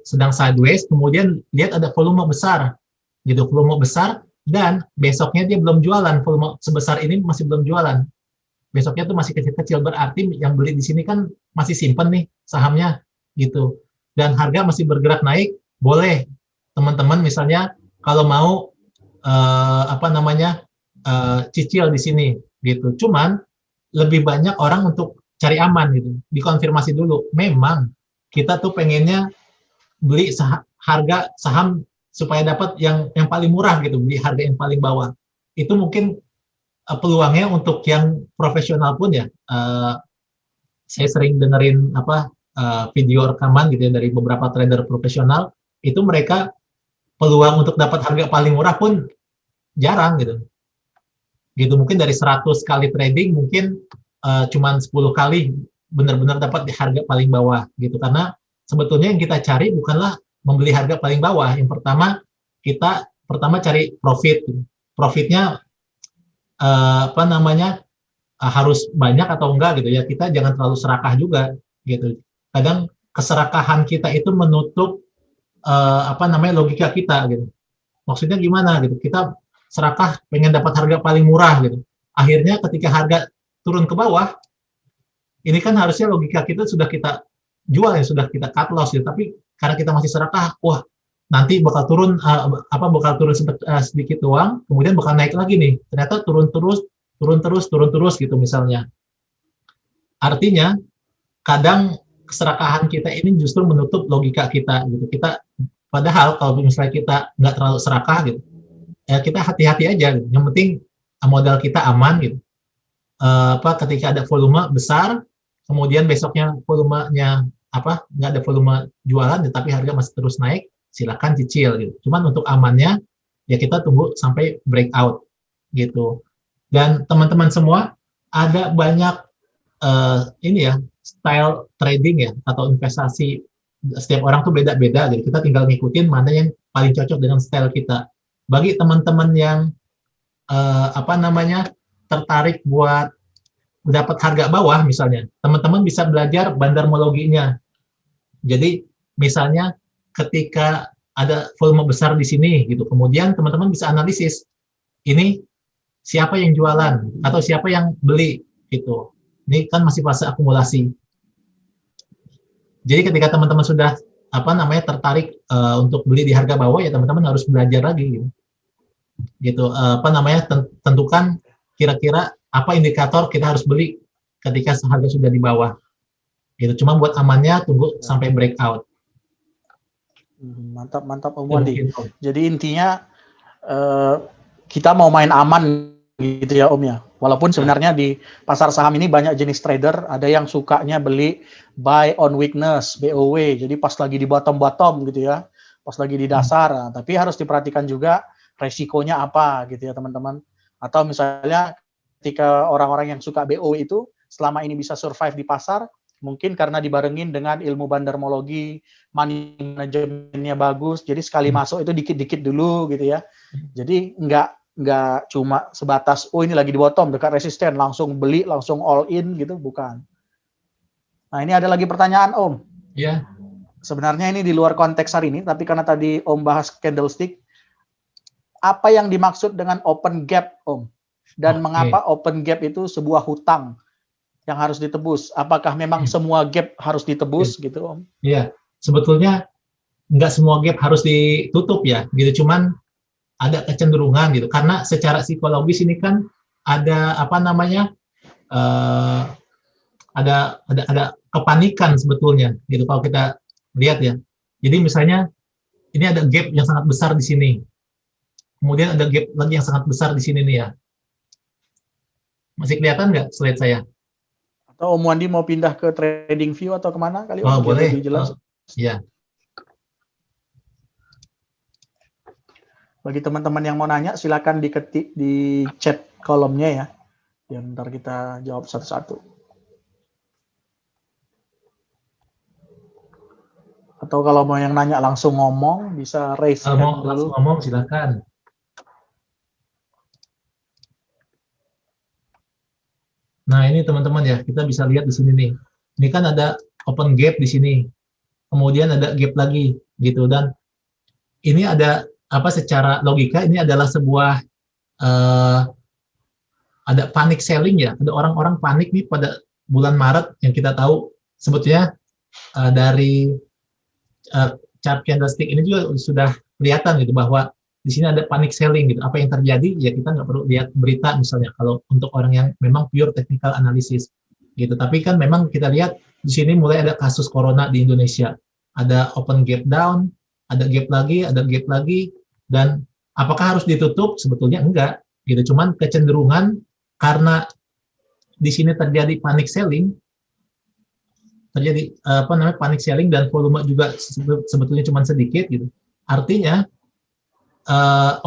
sedang sideways, kemudian lihat ada volume besar, gitu, volume besar, dan besoknya dia belum jualan, volume sebesar ini masih belum jualan. Besoknya tuh masih kecil-kecil, berarti yang beli di sini kan masih simpen nih sahamnya, gitu. Dan harga masih bergerak naik, boleh teman-teman misalnya kalau mau apa namanya cicil di sini, gitu. Cuman lebih banyak orang untuk cari aman gitu, dikonfirmasi dulu. Memang kita tuh pengennya beli harga saham supaya dapat yang paling murah gitu, beli harga yang paling bawah. Itu mungkin peluangnya untuk yang profesional pun ya. Saya sering dengerin video rekaman gitu ya dari beberapa trader profesional, itu mereka peluang untuk dapat harga paling murah pun jarang gitu. Gitu mungkin dari 100 kali trading mungkin cuman 10 kali benar-benar dapat di harga paling bawah gitu, karena sebetulnya yang kita cari bukanlah membeli harga paling bawah. Yang pertama kita cari profit gitu. Profitnya apa namanya harus banyak atau enggak gitu ya, kita jangan terlalu serakah juga gitu. Kadang keserakahan kita itu menutup apa namanya logika kita gitu. Maksudnya gimana gitu, kita serakah pengen dapat harga paling murah gitu, akhirnya ketika harga turun ke bawah, ini kan harusnya logika kita sudah kita jual ya, sudah kita cut loss gitu, tapi karena kita masih serakah, wah nanti bakal turun sedikit uang, kemudian bakal naik lagi nih, ternyata turun terus gitu misalnya. Artinya kadang keserakahan kita ini justru menutup logika kita gitu. Kita padahal kalau misalnya kita nggak terlalu serakah gitu, ya kita hati-hati aja gitu. Yang penting modal kita aman gitu. Ketika ada volume besar, kemudian besoknya volumenya nggak ada volume jualan, tapi harga masih terus naik, silakan cicil gitu. Cuman untuk amannya ya kita tunggu sampai breakout gitu. Dan teman-teman semua, ada banyak ini ya, style trading ya atau investasi. Setiap orang tuh beda-beda, jadi kita tinggal ngikutin mana yang paling cocok dengan style kita. Bagi teman-teman yang tertarik buat dapat harga bawah misalnya, teman-teman bisa belajar bandarmologinya. Jadi misalnya ketika ada volume besar di sini gitu, kemudian teman-teman bisa analisis ini siapa yang jualan atau siapa yang beli gitu. Ini kan masih fase akumulasi. Jadi ketika teman-teman sudah tertarik untuk beli di harga bawah, ya teman-teman harus belajar lagi gitu. Tentukan kira-kira apa indikator kita harus beli ketika harga sudah di bawah. Gitu. Cuma buat amannya tunggu sampai breakout. Mantap Om Wandi. Jadi intinya kita mau main aman gitu ya Om ya. Walaupun sebenarnya di pasar saham ini banyak jenis trader, ada yang sukanya beli buy on weakness, BOW. Jadi pas lagi di bottom gitu ya, pas lagi di dasar. Nah, tapi harus diperhatikan juga resikonya apa gitu ya teman-teman. Atau misalnya ketika orang-orang yang suka BOW itu selama ini bisa survive di pasar, mungkin karena dibarengin dengan ilmu bandarmologi, money manajemennya bagus, jadi sekali masuk itu dikit-dikit dulu gitu ya. Jadi nggak cuma sebatas ini lagi di bottom dekat resisten langsung beli langsung all in gitu, bukan. Nah ini ada lagi pertanyaan Om. Iya. Sebenarnya ini di luar konteks hari ini, tapi karena tadi Om bahas candlestick, apa yang dimaksud dengan open gap Om? Dan mengapa open gap itu sebuah hutang yang harus ditebus? Apakah memang semua gap harus ditebus gitu Om? Iya, sebetulnya nggak semua gap harus ditutup ya, gitu. Cuman ada kecenderungan gitu, karena secara psikologis ini kan ada ada kepanikan sebetulnya gitu kalau kita lihat ya. Jadi misalnya ini ada gap yang sangat besar di sini, kemudian ada gap lagi yang sangat besar di sini nih ya. Masih kelihatan nggak slide saya? Atau Om Wandi mau pindah ke trading view atau kemana kali? Oh boleh. Lebih jelas. Ya. Bagi teman-teman yang mau nanya, silakan diketik di chat kolomnya ya. Ya, ntar kita jawab satu-satu. Atau kalau mau yang nanya langsung ngomong, bisa raise Kalau mau hand langsung dulu. ngomong silakan. Nah, ini teman-teman ya, kita bisa lihat di sini nih. Ini kan ada open gap di sini. Kemudian ada gap lagi gitu, dan ini ada apa, secara logika ini adalah sebuah ada panic selling ya, ada orang-orang panik nih pada bulan Maret yang kita tahu sebetulnya dari chart candlestick ini juga sudah kelihatan gitu bahwa di sini ada panic selling gitu. Apa yang terjadi ya kita nggak perlu lihat berita misalnya kalau untuk orang yang memang pure technical analysis gitu. Tapi kan memang kita lihat di sini mulai ada kasus corona di Indonesia. Ada open gap down, ada gap lagi, dan apakah harus ditutup? Sebetulnya enggak gitu. Cuman kecenderungan karena di sini terjadi panic selling, terjadi panic selling dan volume juga sebetulnya cuma sedikit gitu. Artinya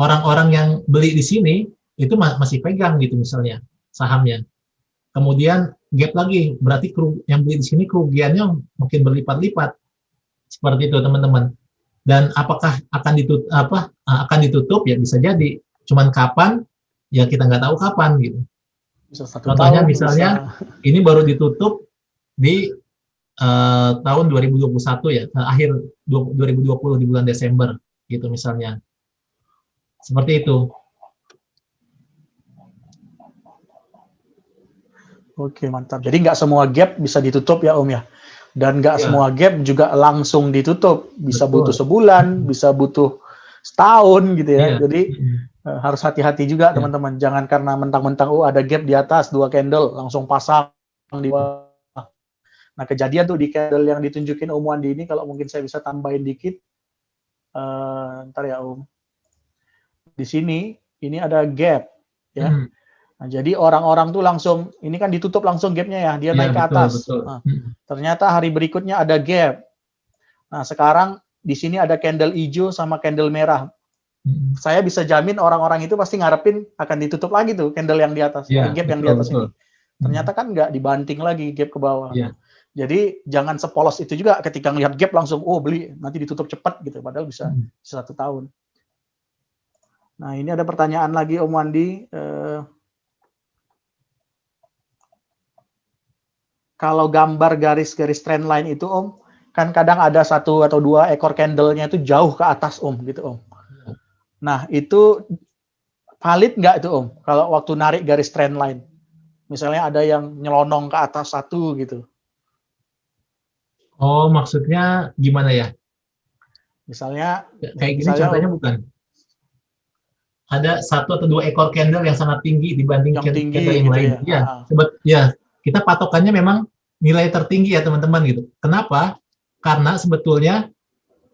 orang-orang yang beli di sini itu masih pegang gitu misalnya sahamnya. Kemudian gap lagi, berarti yang beli di sini kerugiannya mungkin berlipat-lipat. Seperti itu teman-teman. Dan apakah akan ditutup ya bisa jadi. Cuman kapan ya kita nggak tahu kapan gitu. Bisa 1 Contohnya tahun, misalnya ini baru ditutup di tahun 2021 ya, akhir 2020 di bulan Desember gitu misalnya. Seperti itu. Oke, mantap. Jadi nggak semua gap bisa ditutup ya Om ya? Dan nggak Ya, semua gap juga langsung ditutup. Bisa betul. butuh sebulan, bisa butuh setahun gitu ya. Iya. Jadi harus hati-hati juga teman-teman. Jangan karena mentang-mentang ada gap di atas 2 candle langsung pasang di bawah. Nah, kejadian tuh di candle yang ditunjukin Om Wandi ini, kalau mungkin saya bisa tambahin dikit. Ntar ya Om. Di sini ini ada gap ya. Nah, jadi orang-orang tuh langsung, ini kan ditutup langsung gapnya ya, dia naik ke atas. Betul. Nah, ternyata hari berikutnya ada gap. Nah, sekarang di sini ada candle hijau sama candle merah. Saya bisa jamin orang-orang itu pasti ngarepin akan ditutup lagi tuh candle yang di atas, gap yang di atas ini. Ternyata kan nggak dibanting lagi gap ke bawah. Jadi jangan sepolos itu juga ketika ngelihat gap langsung, beli, nanti ditutup cepat gitu. Padahal bisa 1 tahun. Nah, ini ada pertanyaan lagi Om Wandi. Kalau gambar garis-garis trend line itu Om, kan kadang ada 1 atau 2 ekor candle-nya itu jauh ke atas Om, gitu Om. Nah, itu valid nggak itu Om, kalau waktu narik garis trend line? Misalnya ada yang nyelonong ke atas 1 gitu. Oh, maksudnya gimana ya? Misalnya, kayak gini contohnya bukan? Ada 1 atau 2 ekor candle yang sangat tinggi dibanding candle yang gitu lain. Ya, kita patokannya memang nilai tertinggi ya teman-teman gitu. Kenapa? Karena sebetulnya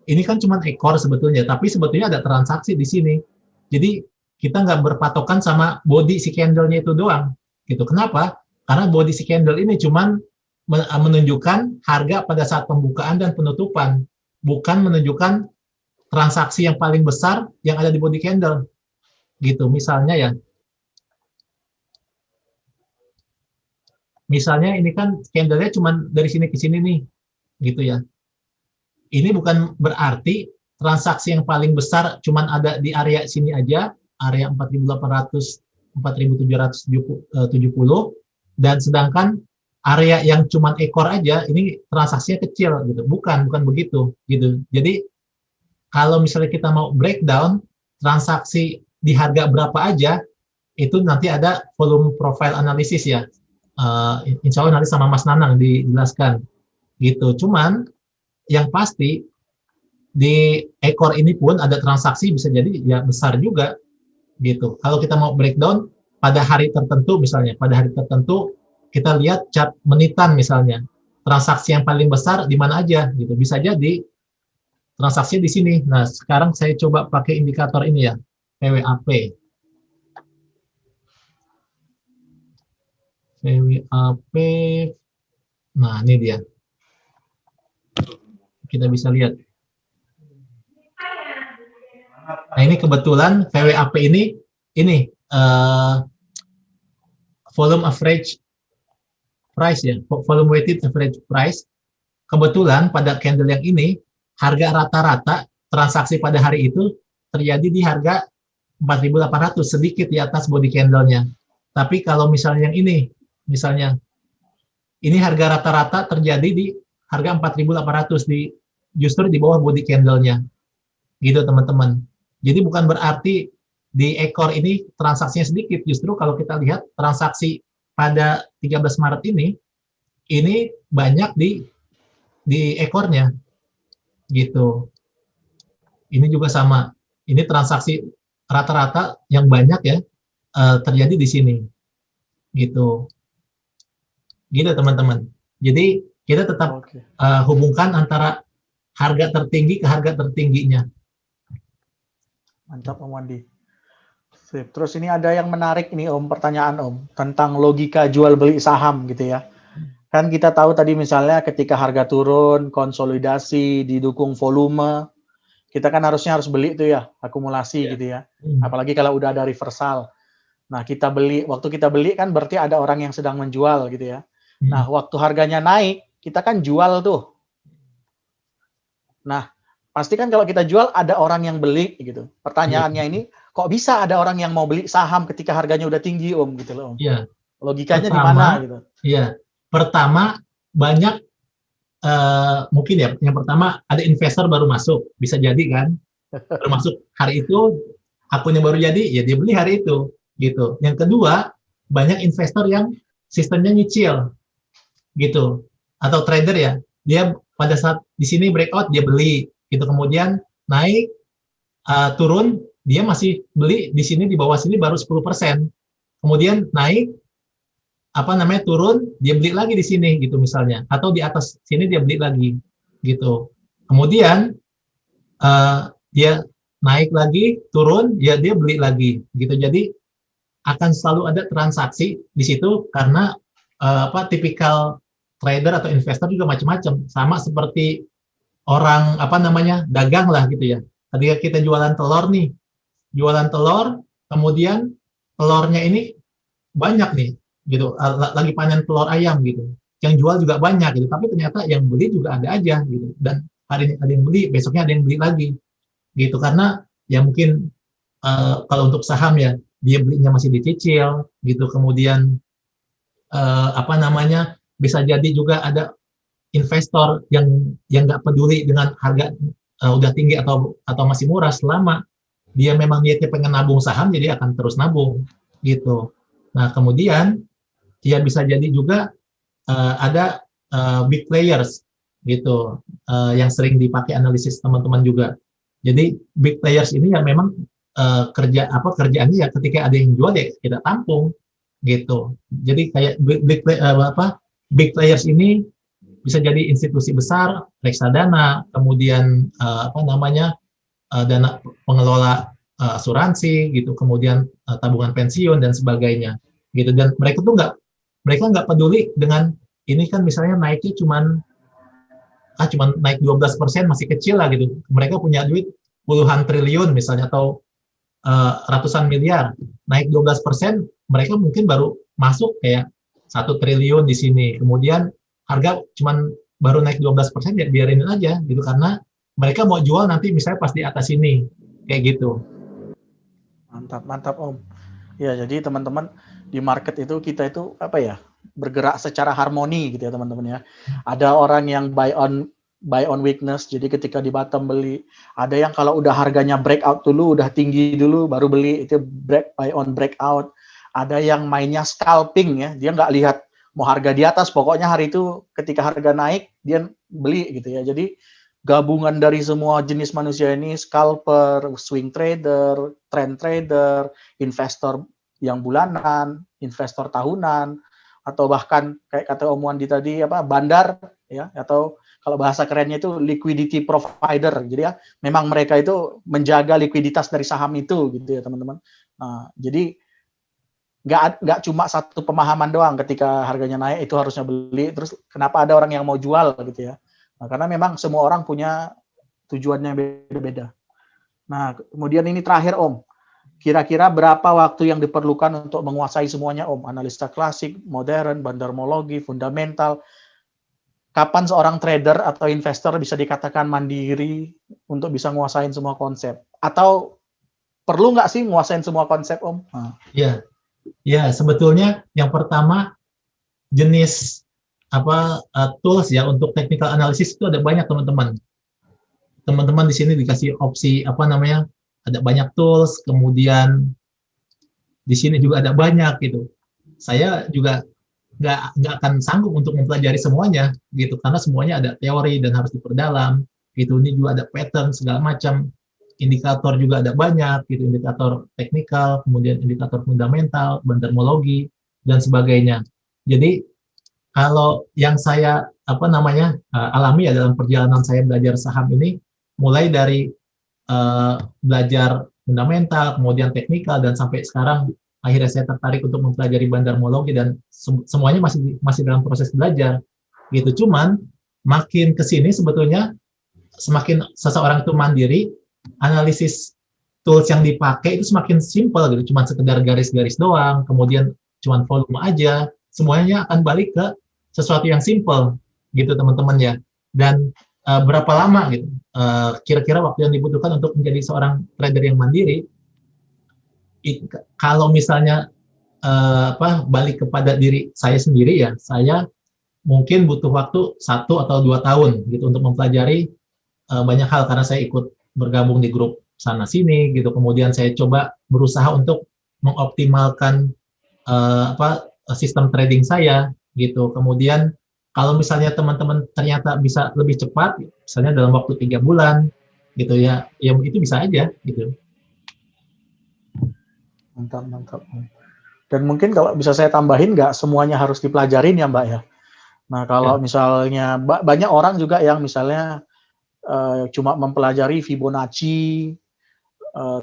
ini kan cuma ekor sebetulnya, tapi sebetulnya ada transaksi di sini. Jadi kita nggak berpatokan sama body si candle-nya itu doang. Gitu. Kenapa? Karena body si candle ini cuma menunjukkan harga pada saat pembukaan dan penutupan, bukan menunjukkan transaksi yang paling besar yang ada di body candle. Gitu, misalnya ya. Misalnya ini kan candle-nya cuma dari sini ke sini nih, gitu ya. Ini bukan berarti transaksi yang paling besar cuma ada di area sini aja, area 4.800, 4.770, dan sedangkan area yang cuma ekor aja, ini transaksinya kecil, gitu. Bukan begitu, gitu. Jadi kalau misalnya kita mau breakdown transaksi di harga berapa aja, itu nanti ada volume profile analisis ya. Insya Allah nanti sama Mas Nanang dijelaskan. Gitu. Cuman yang pasti di ekor ini pun ada transaksi bisa jadi ya besar juga. Gitu. Kalau kita mau breakdown pada hari tertentu misalnya, pada hari tertentu kita lihat chart menitan misalnya. Transaksi yang paling besar di mana aja gitu. Bisa jadi transaksi di sini. Nah, sekarang saya coba pakai indikator ini ya. PWAP. Nah ini dia, kita bisa lihat. Nah ini kebetulan PWAP ini volume average price ya, volume weighted average price. Kebetulan pada candle yang ini harga rata-rata transaksi pada hari itu terjadi di harga 4.800, sedikit di atas body candle-nya. Tapi kalau misalnya yang ini, misalnya ini harga rata-rata terjadi di harga 4.800, justru di bawah body candle-nya. Gitu teman-teman. Jadi bukan berarti di ekor ini transaksinya sedikit, justru kalau kita lihat transaksi pada 13 Maret ini banyak di ekornya gitu. Ini juga sama. Ini transaksi rata-rata yang banyak ya terjadi di sini. Gitu. Gitu teman-teman. Jadi kita tetap hubungkan antara harga tertinggi ke harga tertingginya. Mantap Om Wandi. Sip. Terus ini ada yang menarik ini Om, pertanyaan Om, tentang logika jual beli saham gitu ya. Kan kita tahu tadi misalnya ketika harga turun, konsolidasi, didukung volume, kita kan harusnya harus beli itu ya, akumulasi gitu ya. Apalagi kalau udah ada reversal. Nah, waktu kita beli kan berarti ada orang yang sedang menjual gitu ya. Nah, waktu harganya naik, kita kan jual tuh. Nah, pasti kan kalau kita jual ada orang yang beli gitu. Pertanyaannya ini, kok bisa ada orang yang mau beli saham ketika harganya udah tinggi Om gitu loh Om. Iya. Logikanya di mana gitu? Iya. Pertama banyak mungkin ya, yang pertama ada investor baru masuk, bisa jadi kan. Baru masuk hari itu, akunnya baru jadi, ya dia beli hari itu gitu. Yang kedua, banyak investor yang sistemnya nyicil gitu. Atau trader ya, dia pada saat di sini breakout dia beli gitu, kemudian naik turun dia masih beli di sini, di bawah sini baru 10%, kemudian naik turun dia beli lagi di sini gitu misalnya, atau di atas sini dia beli lagi gitu, kemudian dia naik lagi turun dia beli lagi gitu. Jadi akan selalu ada transaksi di situ karena tipikal trader atau investor juga macam-macam, sama seperti orang dagang lah gitu ya. Ketika kita jualan telur nih, kemudian telurnya ini banyak nih gitu, lagi panen telur ayam gitu, yang jual juga banyak gitu, tapi ternyata yang beli juga ada aja gitu, dan hari ini ada yang beli, besoknya ada yang beli lagi gitu, karena ya mungkin kalau untuk saham ya dia belinya masih dicicil gitu, kemudian bisa jadi juga ada investor yang nggak peduli dengan harga udah tinggi atau masih murah, selama dia memang niatnya pengen nabung saham, jadi akan terus nabung gitu. Nah, kemudian ya bisa jadi juga ada big players gitu, yang sering dipakai analisis teman-teman juga. Jadi big players ini ya memang kerjaannya ya ketika ada yang jual ya kita tampung gitu. Jadi kayak big players ini bisa jadi institusi besar, reksadana, kemudian dana pengelola asuransi gitu, kemudian tabungan pensiun dan sebagainya gitu. Dan mereka nggak peduli dengan ini, kan misalnya naiknya cuman naik 12%, masih kecil lah gitu. Mereka punya duit puluhan triliun misalnya, atau ratusan miliar, naik 12%, mereka mungkin baru masuk kayak 1 triliun di sini, kemudian harga cuman baru naik 12%, ya biarin aja gitu, karena mereka mau jual nanti misalnya pas di atas ini, kayak gitu. Mantap Om. Ya, jadi teman-teman di market itu kita itu bergerak secara harmoni gitu ya teman-teman ya. Ada orang yang buy on weakness, jadi ketika di bottom beli. Ada yang kalau udah harganya breakout dulu, udah tinggi dulu baru beli, itu buy on breakout. Ada yang mainnya scalping ya, dia nggak lihat mau harga di atas, pokoknya hari itu ketika harga naik dia beli gitu ya. Jadi gabungan dari semua jenis manusia ini, scalper, swing trader, trend trader, investor yang bulanan, investor tahunan, atau bahkan kayak kata Om Wandi tadi bandar ya, atau kalau bahasa kerennya itu liquidity provider. Jadi ya memang mereka itu menjaga likuiditas dari saham itu gitu ya teman-teman. Nah, jadi nggak cuma satu pemahaman doang, ketika harganya naik itu harusnya beli, terus kenapa ada orang yang mau jual gitu ya. Nah, karena memang semua orang punya tujuannya beda-beda. Nah, kemudian ini terakhir Om, kira-kira berapa waktu yang diperlukan untuk menguasai semuanya Om? Analisa klasik, modern, bandarmologi, fundamental. kapan seorang trader atau investor bisa dikatakan mandiri untuk bisa nguasain semua konsep? Atau perlu nggak sih nguasain semua konsep, Om? Ya, ya sebetulnya yang pertama jenis tools ya untuk technical analysis itu ada banyak teman-teman. Teman-teman di sini dikasih opsi ada banyak tools, kemudian di sini juga ada banyak gitu. Saya juga nggak akan sanggup untuk mempelajari semuanya gitu, karena semuanya ada teori dan harus diperdalam gitu. Ini juga ada pattern segala macam, indikator juga ada banyak gitu, indikator teknikal, kemudian indikator fundamental, bandermologi dan sebagainya. Jadi kalau yang saya alami ya dalam perjalanan saya belajar saham ini, mulai dari belajar fundamental, kemudian teknikal, dan sampai sekarang akhirnya saya tertarik untuk mempelajari bandarmologi, dan semuanya masih dalam proses belajar gitu. Cuman makin kesini sebetulnya semakin seseorang itu mandiri, analisis tools yang dipakai itu semakin simple gitu, cuma sekedar garis-garis doang, kemudian cuma volume aja, semuanya akan balik ke sesuatu yang simple gitu teman-teman ya. Dan berapa lama gitu kira-kira waktu yang dibutuhkan untuk menjadi seorang trader yang mandiri? Kalau misalnya balik kepada diri saya sendiri ya, saya mungkin butuh waktu 1 atau 2 tahun gitu untuk mempelajari banyak hal, karena saya ikut bergabung di grup sana sini gitu. Kemudian saya coba berusaha untuk mengoptimalkan sistem trading saya gitu. Kemudian kalau misalnya teman-teman ternyata bisa lebih cepat, misalnya dalam waktu 3 bulan gitu ya itu bisa aja gitu. Mantap. Dan mungkin kalau bisa saya tambahin, nggak semuanya harus dipelajarin ya Mbak ya. Nah kalau misalnya banyak orang juga yang misalnya cuma mempelajari Fibonacci,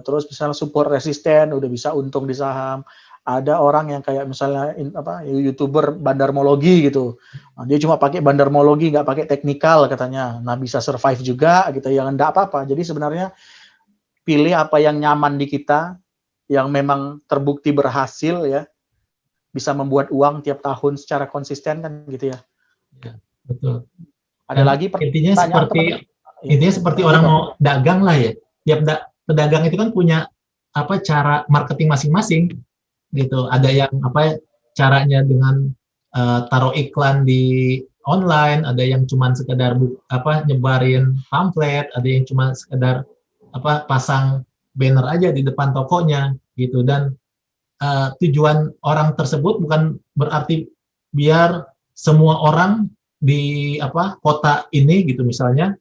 terus misalnya support resisten udah bisa untung di saham. Ada orang yang kayak misalnya YouTuber bandarmologi gitu, nah, dia cuma pakai bandarmologi nggak pakai teknikal katanya, nah bisa survive juga gitu ya, nggak apa-apa. Jadi sebenarnya pilih apa yang nyaman di kita, yang memang terbukti berhasil ya, bisa membuat uang tiap tahun secara konsisten kan gitu ya. Ya betul. Ada lagi intinya seperti orang mau dagang lah ya. Tiap pedagang itu kan punya cara marketing masing-masing gitu. Ada yang caranya dengan taruh iklan di online, ada yang cuma sekedar nyebarin pamflet, ada yang cuma sekedar pasang banner aja di depan tokonya gitu. Dan tujuan orang tersebut bukan berarti biar semua orang di kota ini gitu, misalnya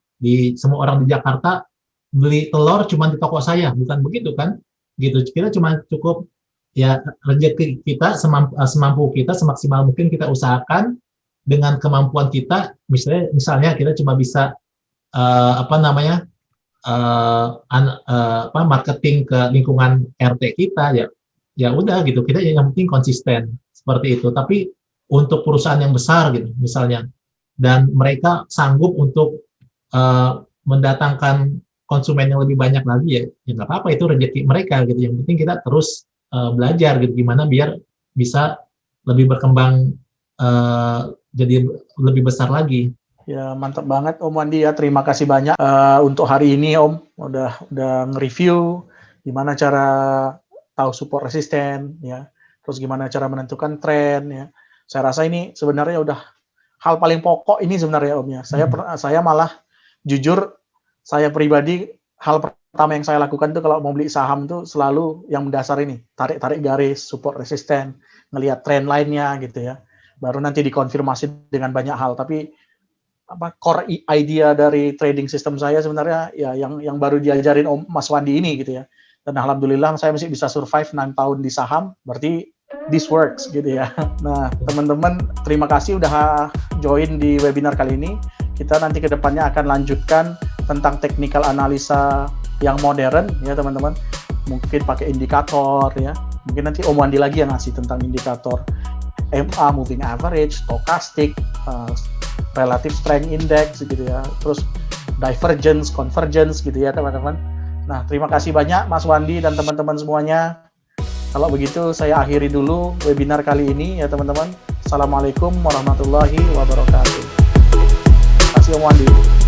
semua orang di Jakarta beli telur cuma di toko saya, bukan begitu kan gitu. Kita cuma cukup ya rezeki kita semampu kita, semaksimal mungkin kita usahakan dengan kemampuan kita. Misalnya kita cuma bisa marketing ke lingkungan RT kita ya udah gitu, kita yang penting konsisten seperti itu. Tapi untuk perusahaan yang besar gitu misalnya, dan mereka sanggup untuk mendatangkan konsumen yang lebih banyak lagi, ya nggak apa-apa, itu rezeki mereka gitu. Yang penting kita terus belajar gitu, gimana biar bisa lebih berkembang, jadi lebih besar lagi. Ya mantap banget Om Wandi ya, terima kasih banyak untuk hari ini Om, udah nge-review gimana cara tahu support resisten ya, terus gimana cara menentukan tren ya. Saya rasa ini sebenarnya udah hal paling pokok ini sebenarnya Om ya. Saya malah jujur, saya pribadi hal pertama yang saya lakukan tuh kalau mau beli saham tuh selalu yang mendasar ini, tarik garis, support resisten, ngelihat tren lainnya gitu ya. Baru nanti dikonfirmasi dengan banyak hal. Tapi core idea dari trading system saya sebenarnya ya yang baru diajarin Om Mas Wandi ini gitu ya. Dan alhamdulillah saya masih bisa survive 6 tahun di saham, berarti this works gitu ya. Nah teman-teman, terima kasih udah join di webinar kali ini. Kita nanti ke depannya akan lanjutkan tentang technical analisa yang modern ya teman-teman. Mungkin pakai indikator ya. Mungkin nanti Om Wandi lagi yang ngasih tentang indikator MA, moving average, stochastic, relative strength index gitu ya. Terus divergence, convergence gitu ya teman-teman. Nah, terima kasih banyak Mas Wandi dan teman-teman semuanya. Kalau begitu saya akhiri dulu webinar kali ini ya teman-teman. Assalamualaikum warahmatullahi wabarakatuh. ilmuwan di